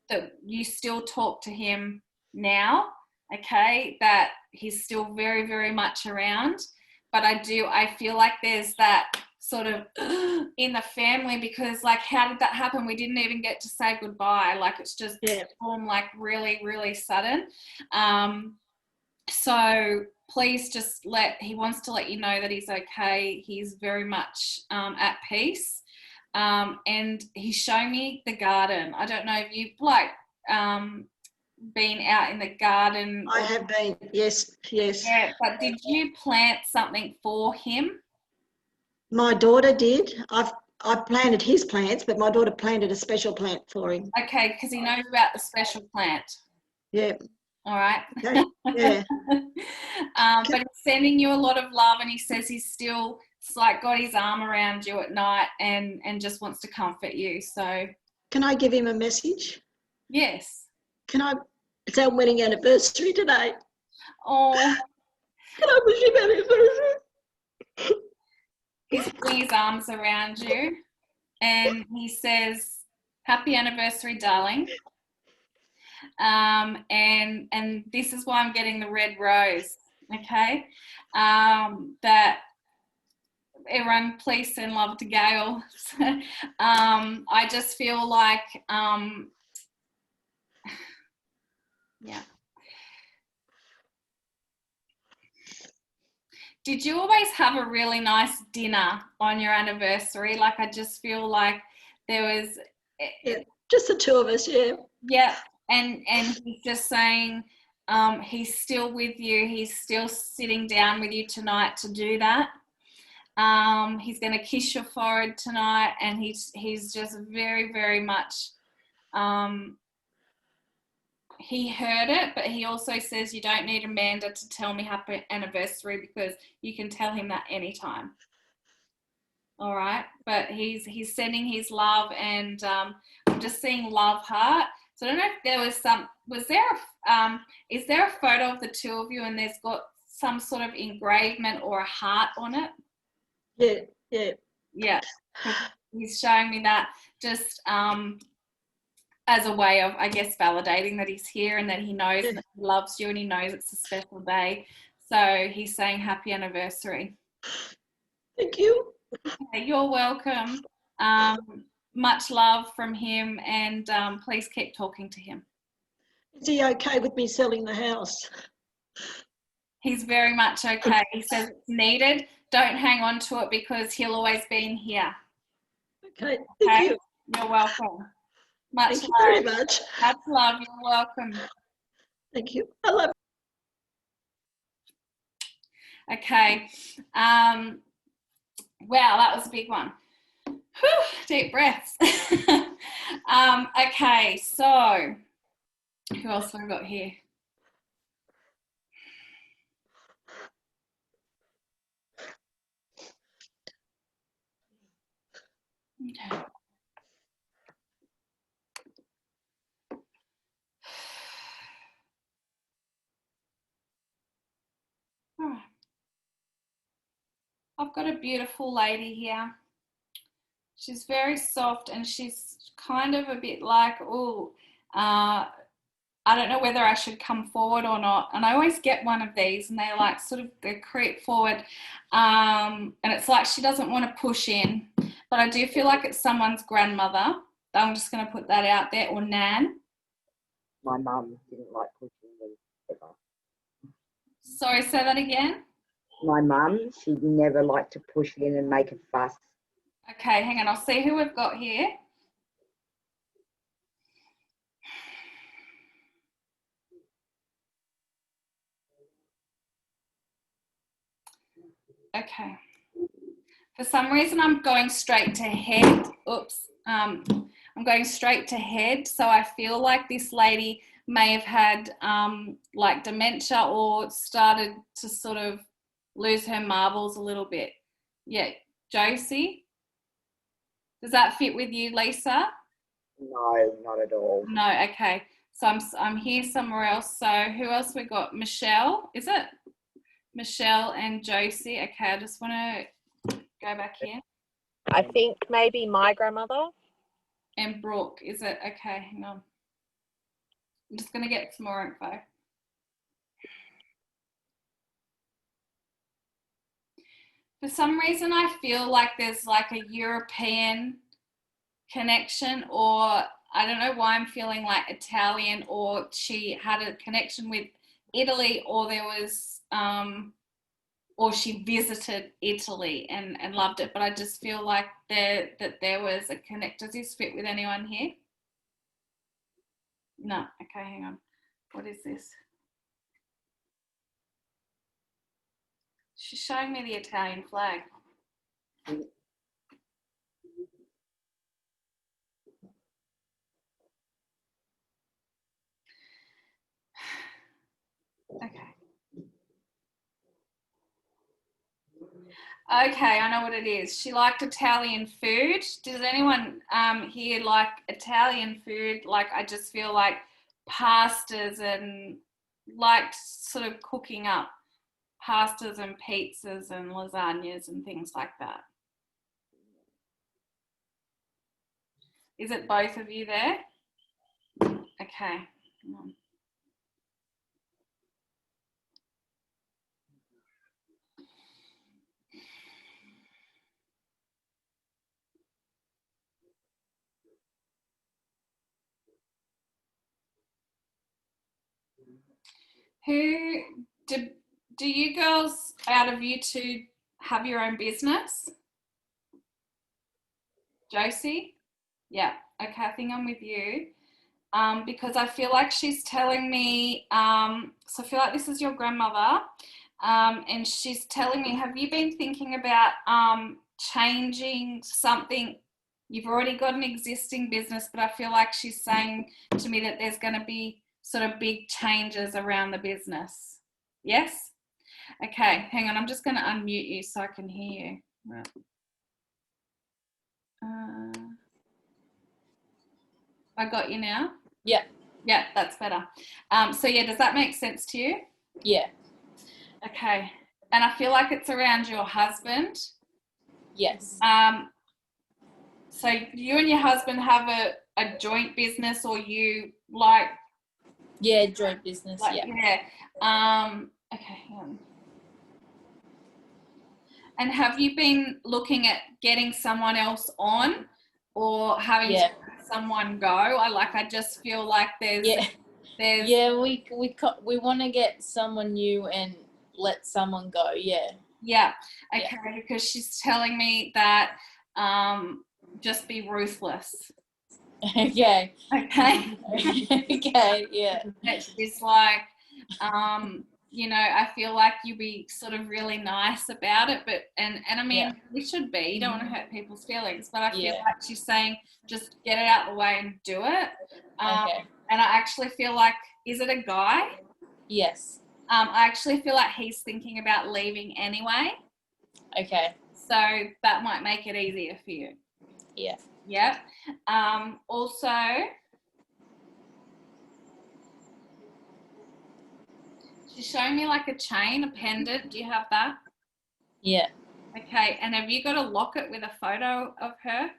that you still talk to him now, okay, that he's still very, very much around. But I feel like there's that sort of in the family, because like, how did that happen? We didn't even get to say goodbye. Like, it's just like really, really sudden. So please just he wants to let you know that he's okay. He's very much at peace. And he's showing me the garden. I don't know if you've like been out in the garden.
I have been, yes.
Yeah, but did you plant something for him?
My daughter did. I planted his plants, but my daughter planted a special plant for him.
Okay, because he knows about the special plant.
Yeah.
All right.
Okay. Yeah.
But he's sending you a lot of love, and he says he's still like got his arm around you at night and just wants to comfort you. So
Can I give him a message?
yes.
It's our wedding anniversary today.
Oh,
Can I wish him happy anniversary?
he's putting his arms around you, and he says, "Happy anniversary, darling." And this is why I'm getting the red rose. Okay, that everyone please send love to Gail. I just feel like yeah. Did you always have a really nice dinner on your anniversary? Like, I just feel like there was...
Yeah, just the two of us, yeah.
Yeah, and he's just saying he's still with you. He's still sitting down with you tonight to do that. He's going to kiss your forehead tonight, and he's just very, very much... he heard it, but he also says you don't need Amanda to tell me happy anniversary, because you can tell him that anytime. All right, but he's sending his love, and I'm just seeing love heart. So I don't know if there was is there a photo of the two of you and there's got some sort of engravement or a heart on it? Yeah. He's showing me that just as a way of, I guess, validating that he's here and that he knows that he loves you and he knows it's a special day. So he's saying happy anniversary.
Thank you.
Okay, you're welcome. Much love from him, and please keep talking to him.
Is he okay with me selling the house?
He's very much okay. He says it's needed. Don't hang on to it, because he'll always be in here.
Okay, thank you.
You're welcome.
Thank you very much.
Much love. You're welcome.
Thank you. I love you.
Okay. Wow, that was a big one. Whew, deep breaths. Okay, so who else have I got here? Okay. All right. I've got a beautiful lady here. She's very soft, and she's kind of a bit like, I don't know whether I should come forward or not. And I always get one of these, and they like sort of they creep forward, and it's like she doesn't want to push in, but I do feel like it's someone's grandmother. I'm just going to put that out there, or nan.
My mum didn't like pushing me ever.
Sorry, say that again.
My mum, she never liked to push in and make a fuss.
Okay, hang on. I'll see who we've got here. Okay. For some reason, I'm going straight to head. Oops. I'm going straight to head. So I feel like this lady may have had like dementia or started to sort of lose her marbles a little bit. Yeah. Josie? Does that fit with you, Lisa?
No, not at all.
No, okay. So I'm here somewhere else. So who else we got? Michelle, is it? Michelle and Josie. Okay, I just want to go back here.
I think maybe my grandmother.
And Brooke, is it? Okay, hang on. I'm just going to get some more info. For some reason, I feel like there's like a European connection, or I don't know why I'm feeling like Italian, or she had a connection with Italy, or there was, or she visited Italy and loved it. But I just feel like there was a connect. Does this fit with anyone here? No. Okay, hang on. What is this? She's showing me the Italian flag. Okay. Okay, I know what it is. She liked Italian food. Does anyone here like Italian food? Like, I just feel like pastas and liked sort of cooking up pastas and pizzas and lasagnas and things like that. Is it both of you there? Okay. Who do you girls out of you two have your own business? Josie? Yeah, okay, I think I'm with you. Because I feel like she's telling me, so I feel like this is your grandmother, and she's telling me, have you been thinking about changing something? You've already got an existing business, but I feel like she's saying to me that there's going to be sort of big changes around the business. Yes? Okay, hang on, I'm just going to unmute you so I can hear you. Right. I got you now?
Yeah.
Yeah, that's better. So yeah, does that make sense to you?
Yeah.
Okay. And I feel like it's around your husband.
Yes.
So you and your husband have a joint business, or you like?
Yeah, joint business,
like,
yeah.
Yeah. Okay, hang on. And have you been looking at getting someone else on, or having to let someone go? I just feel like there's
we want to get someone new and let someone go.
Yeah. Okay, because she's telling me that just be ruthless.
Okay.
Okay.
Okay, yeah.
It's like you know, I feel like you be sort of really nice about it, but and I mean, we should be. You don't want to hurt people's feelings, but I feel like she's saying just get it out of the way and do it.
Okay.
And I actually feel like, is it a guy?
Yes.
I actually feel like he's thinking about leaving anyway.
Okay.
So that might make it easier for you.
Yeah.
Yep. Also, she's showing me like a chain, a pendant. Do you have that?
Yeah.
Okay. And have you got a locket with a photo of her?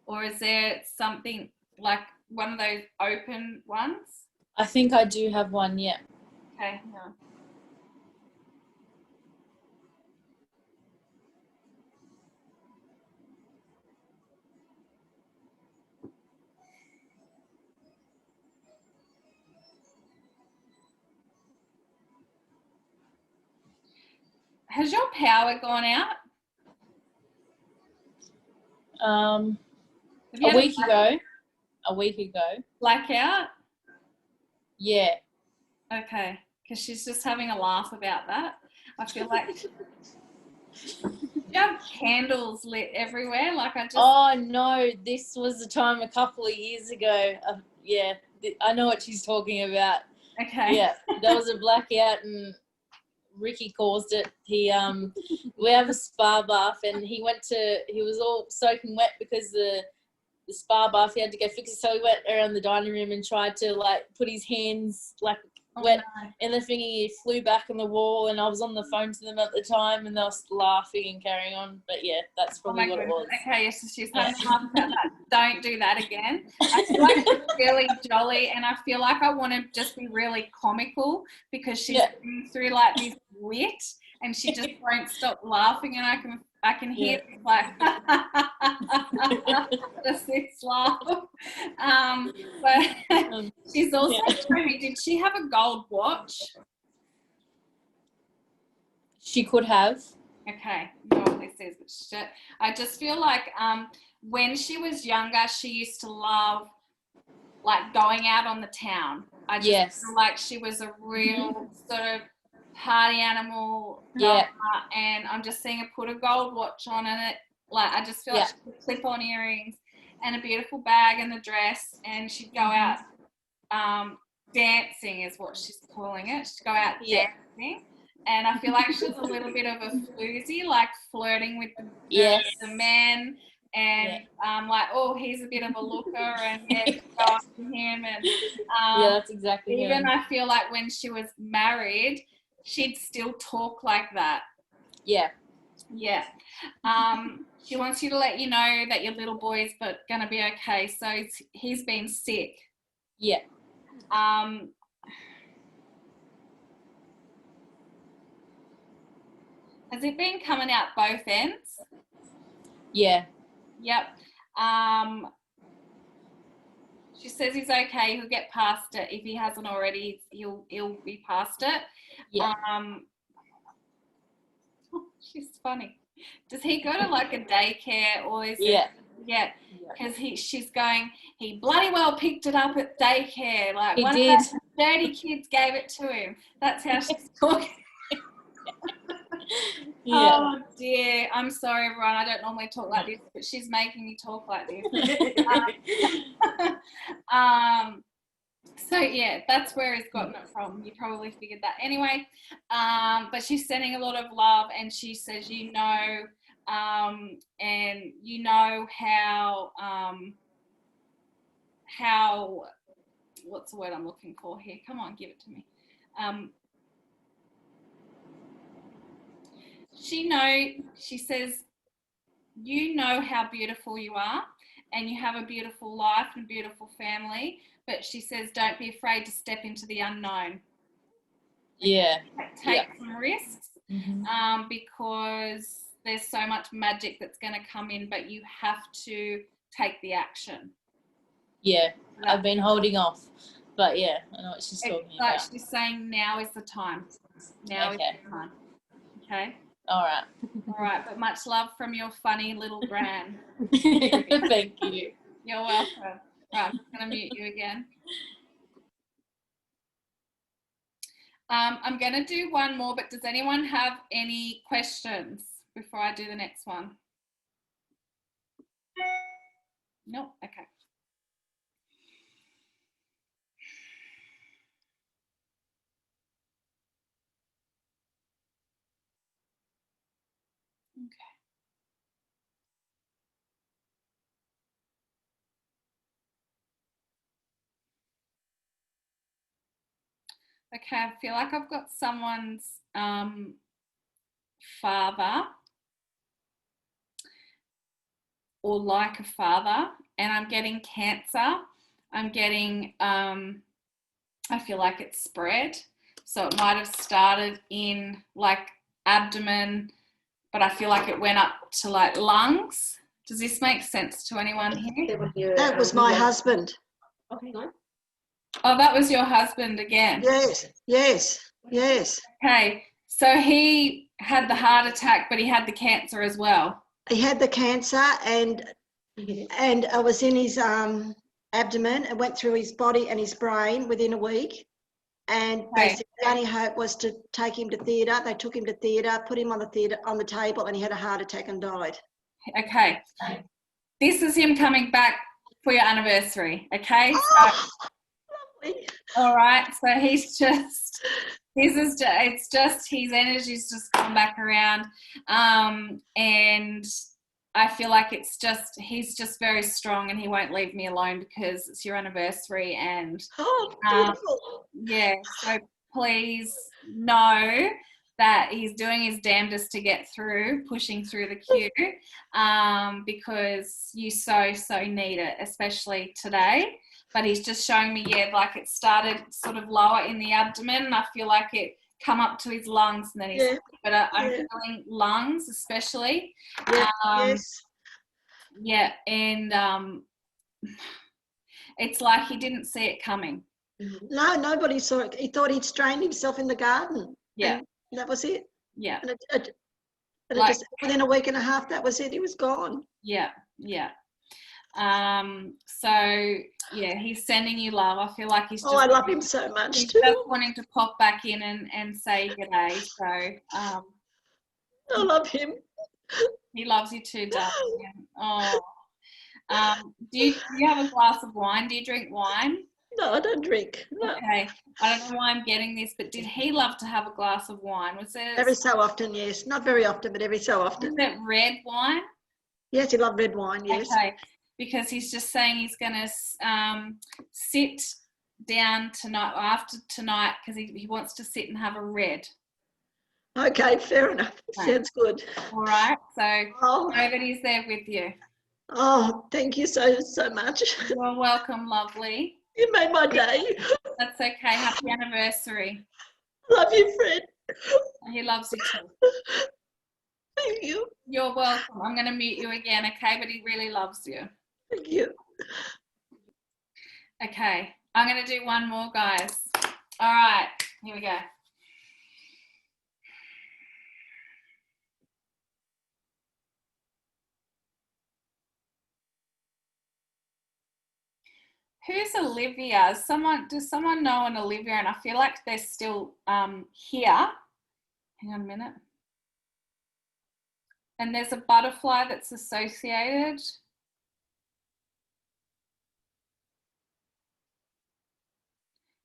Or is there something like one of those open ones?
I think I do have one, yeah.
Okay. No. Has your power gone out?
A week ago. A week ago.
Blackout?
Yeah.
Okay. Because she's just having a laugh about that. I feel like you have candles lit everywhere. Like I just.
Oh no, this was the time a couple of years ago. Yeah, I know what she's talking about.
Okay.
Yeah, there was a blackout and Ricky caused it. We have a spa bath and he was all soaking wet because the spa bath, he had to go fix it. So he went around the dining room and tried to like put his hands like went in the thingy, flew back on the wall, and I was on the phone to them at the time, and they were laughing and carrying on. But yeah, that's probably what it was.
Okay, so she's having a laugh about that. Don't do that again. I feel like she's really jolly, and I feel like I want to just be really comical because she's been through like this wit, and she just won't stop laughing, and I can hear like just this laugh. But she's also showing me, did she have a gold watch?
She could have.
Okay, I know what this is, but shit. I just feel like when she was younger, she used to love like going out on the town. I just feel like she was a real sort of party animal. And I'm just seeing her put a gold watch on, and it like I just feel like she put clip-on earrings and a beautiful bag and a dress, and she'd go out dancing is what she's calling it. She'd go out dancing. And I feel like she's a little bit of a floozy, like flirting with the men, and like, oh, he's a bit of a looker, and go after him. And
that's exactly
even I feel like when she was married, she'd still talk like that. Yeah. She wants you to let you know that your little boy's gonna be okay. So he's been sick.
Yeah.
Has it been coming out both ends?
Yeah.
Yep. She says he's okay. He'll get past it. If he hasn't already, he'll be past it.
Yeah.
She's funny. Does he go to like a daycare or is it? Yeah. Because she's going, he bloody well picked it up at daycare. Like
he
one
did.
of the dirty kids gave it to him. That's how she's talking. Oh dear, I'm sorry everyone, I don't normally talk like this, but she's making me talk like this. So yeah, that's where he's gotten it from. You probably figured that anyway. But she's sending a lot of love, and she says, and you know how what's the word I'm looking for here? Come on, give it to me. She says, you know how beautiful you are, and you have a beautiful life and a beautiful family, but she says, don't be afraid to step into the unknown.
Yeah.
Take some risks, because there's so much magic that's going to come in, but you have to take the action. Yeah.
I've been holding off, but yeah, I know what she's talking about.
She's saying now is the time. Now is the time. Okay.
All right,
but much love from your funny little gran.
Thank you.
You're welcome. Right, I'm just going to mute you again. I'm going to do one more, but does anyone have any questions before I do the next one? No? Okay. Okay, I feel like I've got someone's father or like a father, and I'm getting cancer. I'm getting, I feel like it's spread. So it might have started in like abdomen, but I feel like it went up to like lungs. Does this make sense to anyone here?
That was my husband.
Oh, that was your husband again?
Yes.
Okay, so he had the heart attack, but he had the cancer as well.
He had the cancer, and I was in his abdomen. It went through his body and his brain within a week. And basically the only hope was to take him to theatre. They took him to theatre, put him on the table, and he had a heart attack and died.
Okay. This is him coming back for your anniversary, okay?
Oh, lovely.
All right, so it's just his energy's just come back around, and I feel like he's just very strong, and he won't leave me alone because it's your anniversary. And
Oh, beautiful.
yeah, so please know that he's doing his damnedest to get through, pushing through the queue, because you so need it, especially today. But he's just showing me, like it started sort of lower in the abdomen, and I feel like it come up to his lungs, and then he's but I'm feeling lungs especially.
Yes.
Yeah, and it's like he didn't see it coming.
No, nobody saw it. He thought he'd strained himself in the garden.
Yeah.
And that was it.
Yeah.
And it just, within a week and a half, that was it. He was gone.
Yeah. So yeah, he's sending you love. I feel like he's just,
I love him so much
he's
too.
just wanting to pop back in and say g'day. So
I love him.
he loves you too, darling. Oh. Do you have a glass of wine? Do you drink wine?
No, I don't drink. No.
Okay. I don't know why I'm getting this, but did he love to have a glass of wine? Was there
Every so often, yes. Not very often, but every so often.
Was it red wine?
Yes, he loved red wine, yes.
Okay. Because he's just saying he's going to sit down tonight, after tonight, because he wants to sit and have a red.
Okay, fair enough.
Okay.
Sounds good.
All right. So nobody's there with you.
Oh, thank you so much.
You're welcome, lovely.
You made my day.
That's okay. Happy anniversary.
Love you, Fred.
He loves you too.
Thank you.
You're welcome. I'm going to mute you again, okay? But he really loves you.
Thank you.
Okay. I'm going to do one more, guys. All right. Here we go. Who's Olivia? Does someone know an Olivia? And I feel like they're still here. Hang on a minute. And there's a butterfly that's associated.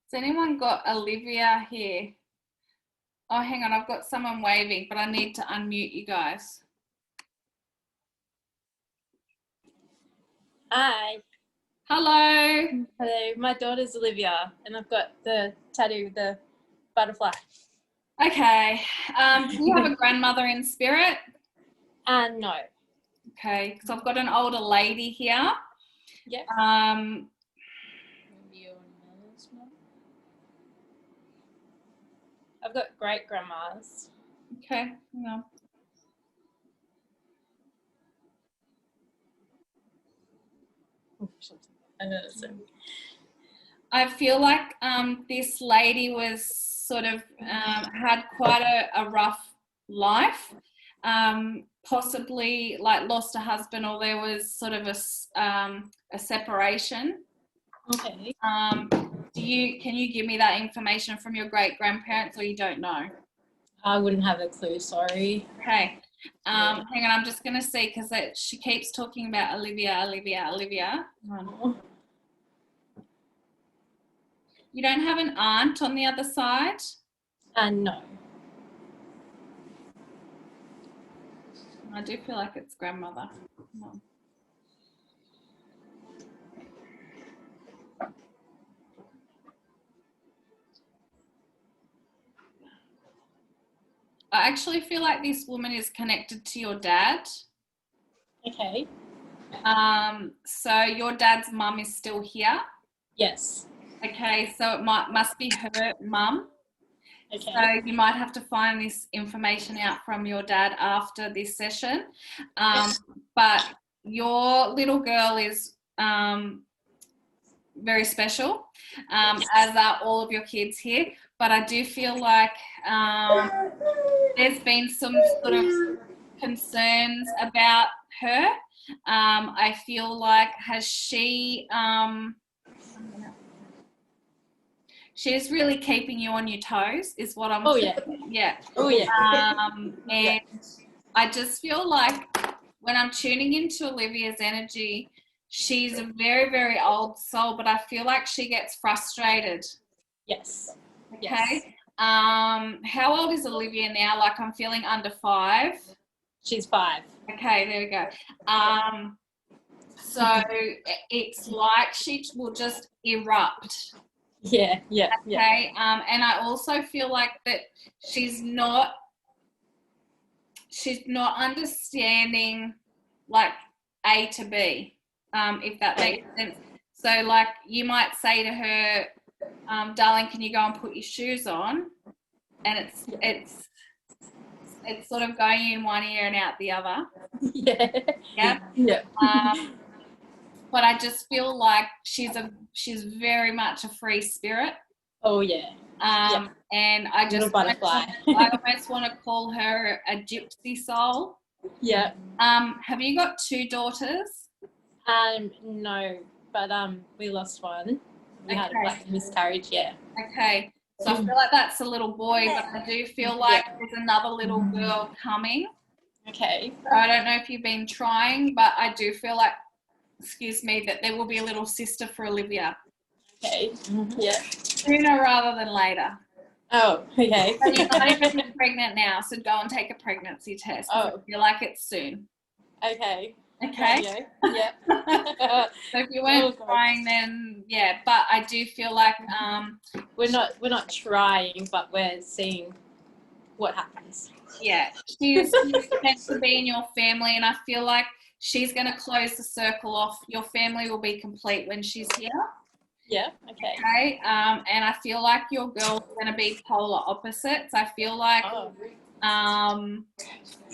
Has anyone got Olivia here? Oh, hang on. I've got someone waving, but I need to unmute you guys.
Hi.
Hello.
Hello. My daughter's Olivia, and I've got the tattoo with the butterfly.
Okay. Do you have a grandmother in spirit?
No.
Okay, because I've got an older lady here.
Yeah. I've got great grandmas.
Okay, hang on. I feel like this lady was sort of had quite a rough life, possibly like lost a husband, or there was sort of a separation.
Okay.
Can you give me that information from your great grandparents, or you don't know?
I wouldn't have a clue. Sorry.
Okay. Hang on, I'm just gonna see, because she keeps talking about Olivia. You don't have an aunt on the other side?
No.
I do feel like it's grandmother. No. I actually feel like this woman is connected to your dad.
Okay.
So your dad's mum is still here?
Yes.
Okay, so it must be her mum.
Okay.
So you might have to find this information out from your dad after this session. But your little girl is very special, as are all of your kids here. But I do feel like there's been some sort of concerns about her. I feel like she's really keeping you on your toes, is what I'm saying. Yeah.
Oh, yeah.
And I just feel like when I'm tuning into Olivia's energy, she's a very, very old soul, but I feel like she gets frustrated.
Yes.
Okay. Yes. How old is Olivia now? Like, I'm feeling under 5.
She's 5.
Okay, there we go. So it's like she will just erupt.
Yeah.
Okay. And I also feel like that she's not understanding like A to B, if that makes sense. So like you might say to her, darling, can you go and put your shoes on? And it's sort of going in one ear and out the other.
Yeah.
But I just feel like she's very much a free spirit.
Oh yeah.
And I just
Little butterfly.
I almost want to call her a gypsy soul.
Yeah.
Have you got 2 daughters?
No, but we lost one. We had
Okay.
like a miscarriage. Yeah.
Okay. So I feel like that's a little boy, but I do feel like there's another little girl coming.
Okay.
I don't know if you've been trying, but I do feel like, excuse me, that there will be a little sister for Olivia.
Okay. Yeah.
Sooner rather than later.
Oh, okay.
So you're not even pregnant now, so go and take a pregnancy test. I feel like it's soon.
Okay.
Okay.
Yeah.
So if you weren't trying, then yeah. But I do feel like
we're not trying, but we're seeing what happens.
Yeah, she's meant to be in your family, and I feel like she's going to close the circle off. Your family will be complete when she's here.
Yeah. Okay.
Okay. And I feel like your girls are going to be polar opposites. I feel like,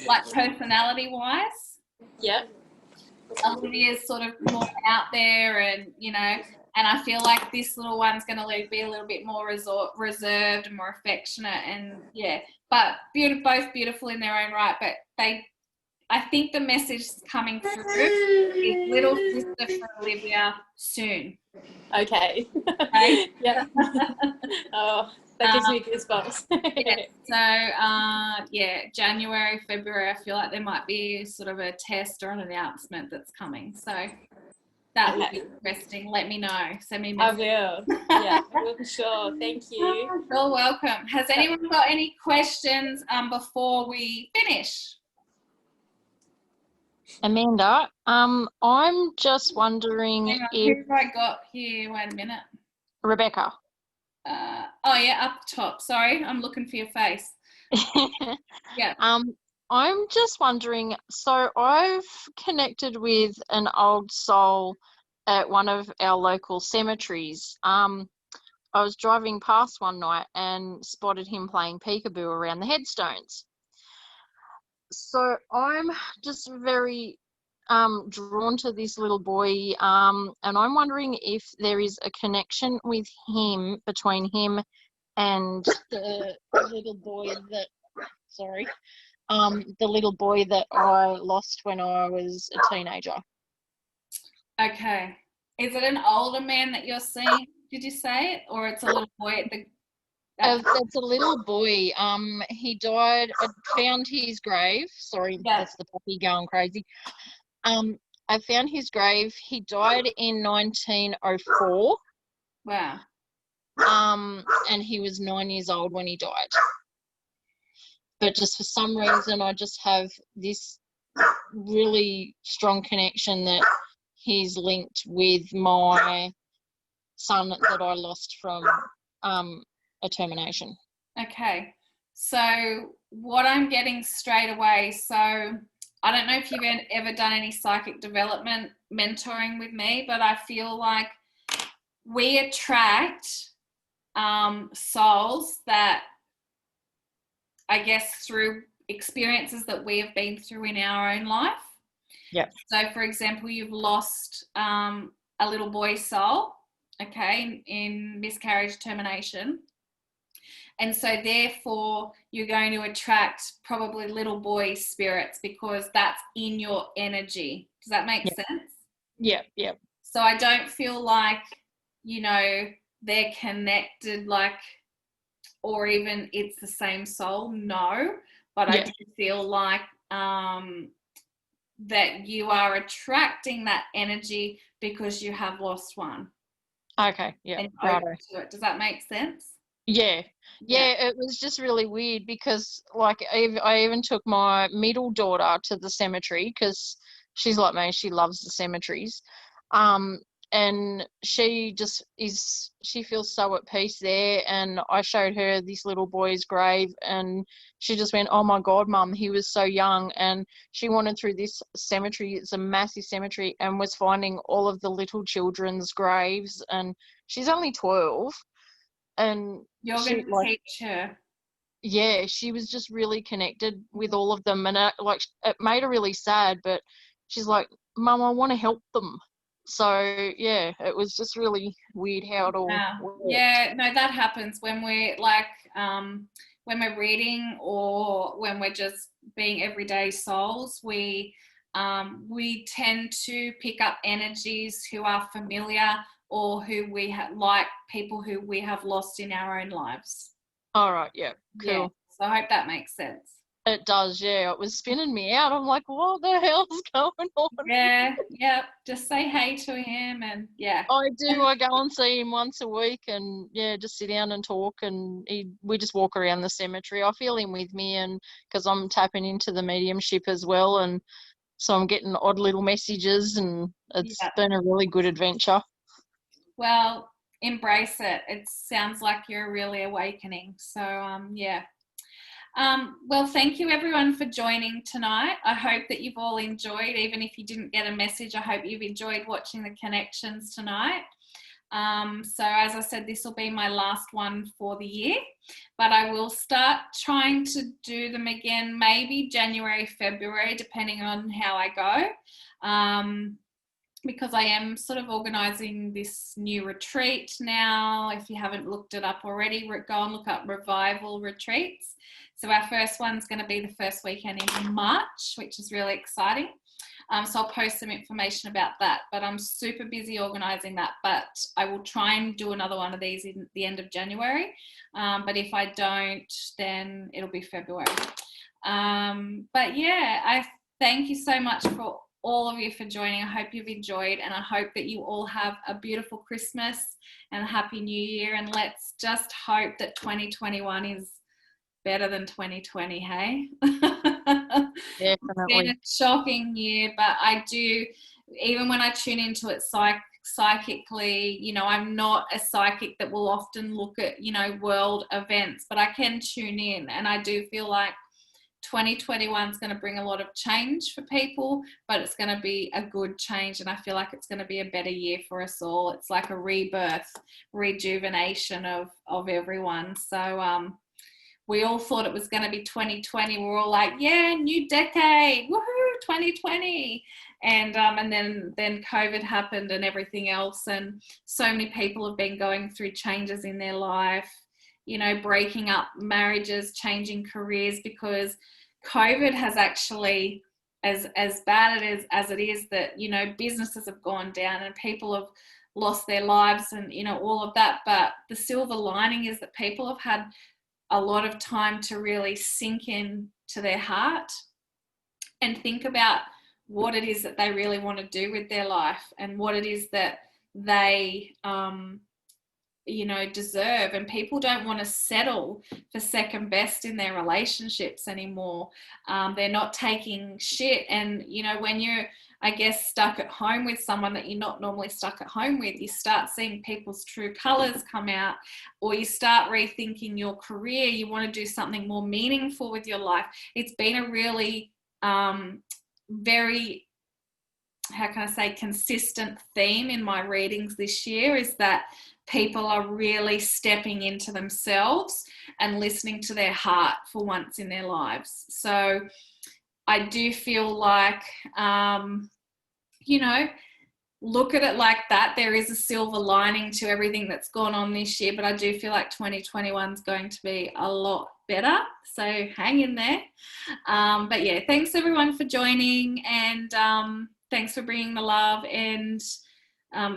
like personality-wise.
Yeah.
Olivia's sort of more out there, and and I feel like this little one's going to be a little bit more reserved and more affectionate, and but both beautiful in their own right. But I think the message coming through is little sister for Olivia soon.
Okay.
Right?
Yeah. Oh, that gives me goosebumps.
So January, February, I feel like there might be sort of a test or an announcement that's coming. So that will be interesting. Let me know. Send me a message.
I will. Yeah, I will for sure. Thank you.
You're welcome. Has anyone got any questions before we finish?
Amanda, I'm just wondering
Hang on,
if
who have I got here? Wait a minute.
Rebecca.
Up top. Sorry, I'm looking for your face. Yeah.
I'm just wondering, so I've connected with an old soul at one of our local cemeteries. I was driving past one night and spotted him playing peekaboo around the headstones. So I'm just very drawn to this little boy, and I'm wondering if there is a connection with him, between him and the little boy that, the little boy that I lost when I was a teenager.
Okay. Is it an older man that you're seeing? Did you say it, or it's a little boy at the?
It's a little boy. He died. I found his grave. Sorry, that's the puppy going crazy. I found his grave. He died in 1904.
Wow.
And he was 9 years old when he died. But just for some reason, I just have this really strong connection that he's linked with my son that I lost from a termination.
Okay. So what I'm getting straight away, so I don't know if you've ever done any psychic development mentoring with me, but I feel like we attract souls that, I guess, through experiences that we have been through in our own life.
Yep.
So, for example, you've lost a little boy soul, okay, in miscarriage termination. And so therefore you're going to attract probably little boy spirits because that's in your energy. Does that make sense?
Yeah.
So I don't feel like, they're connected, like, or even it's the same soul. No, but I do feel like that you are attracting that energy because you have lost one.
Okay, yeah.
Right. Does that make sense?
Yeah, it was just really weird because, like, I even took my middle daughter to the cemetery because she's like me, she loves the cemeteries. And she feels so at peace there. And I showed her this little boy's grave, and she just went, "Oh my God, Mum, he was so young." And she wandered through this cemetery, it's a massive cemetery, and was finding all of the little children's graves. And she's only 12. And
You're
she,
going to
like,
teach her.
yeah, she was just really connected with all of them. And it made her really sad, but she's like, "Mum, I want to help them." So yeah, it was just really weird how it all worked.
Yeah, no, that happens when we're like when we're reading or when we're just being everyday souls. We tend to pick up energies who are familiar or who we like people who we have lost in our own lives.
All right, yeah, cool.
Yeah, so I hope that makes sense.
It does, yeah. It was spinning me out. I'm like, what the hell's going on?
Yeah, just say hey to him, and yeah.
I do. I go and see him once a week, and yeah, just sit down and talk, and we just walk around the cemetery. I feel him with me, and because I'm tapping into the mediumship as well, and so I'm getting odd little messages, and it's been a really good adventure.
Well, embrace it. It sounds like you're really awakening. So yeah. Well, thank you everyone for joining tonight. I hope that you've all enjoyed, even if you didn't get a message. I hope you've enjoyed watching the connections tonight. So as I said, this will be my last one for the year, but I will start trying to do them again, maybe January, February, depending on how I go. Because I am sort of organising this new retreat now. If you haven't looked it up already, go and look up Revival Retreats. So our first one's going to be the first weekend in March, which is really exciting. So I'll post some information about that, but I'm super busy organising that. But I will try and do another one of these in the end of January. But if I don't, then it'll be February. But yeah, I thank you so much for all of you for joining. I hope you've enjoyed, and I hope that you all have a beautiful Christmas and a happy new year. And let's just hope that 2021 is better than 2020, hey?
Definitely.
It's been a shocking year, but I do, even when I tune into it psychically, you know, I'm not a psychic that will often look at, you know, world events, but I can tune in, and I do feel like 2021 is going to bring a lot of change for people, but it's going to be a good change, and I feel like it's going to be a better year for us all. It's like a rebirth, rejuvenation of everyone. So we all thought it was going to be 2020. We're all like, yeah, new decade, woohoo, 2020. And then COVID happened and everything else, and so many people have been going through changes in their life, you know, breaking up marriages, changing careers, because COVID has actually, as bad as it is that, you know, businesses have gone down and people have lost their lives and, you know, all of that. But the silver lining is that people have had a lot of time to really sink in to their heart and think about what it is that they really want to do with their life and what it is that they you know, deserve. And people don't want to settle for second best in their relationships anymore. They're not taking shit. And, you know, when you're, I guess, stuck at home with someone that you're not normally stuck at home with, you start seeing people's true colors come out, or you start rethinking your career. You want to do something more meaningful with your life. It's been a really very, how can I say, consistent theme in my readings this year, is that people are really stepping into themselves and listening to their heart for once in their lives. So I do feel like, you know, look at it like that. There is a silver lining to everything that's gone on this year, but I do feel like 2021 is going to be a lot better. So hang in there. But yeah, thanks everyone for joining, and thanks for bringing the love, and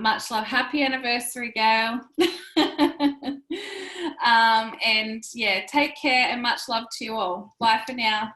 much love. Happy anniversary, Gail. And yeah, take care and much love to you all. Bye for now.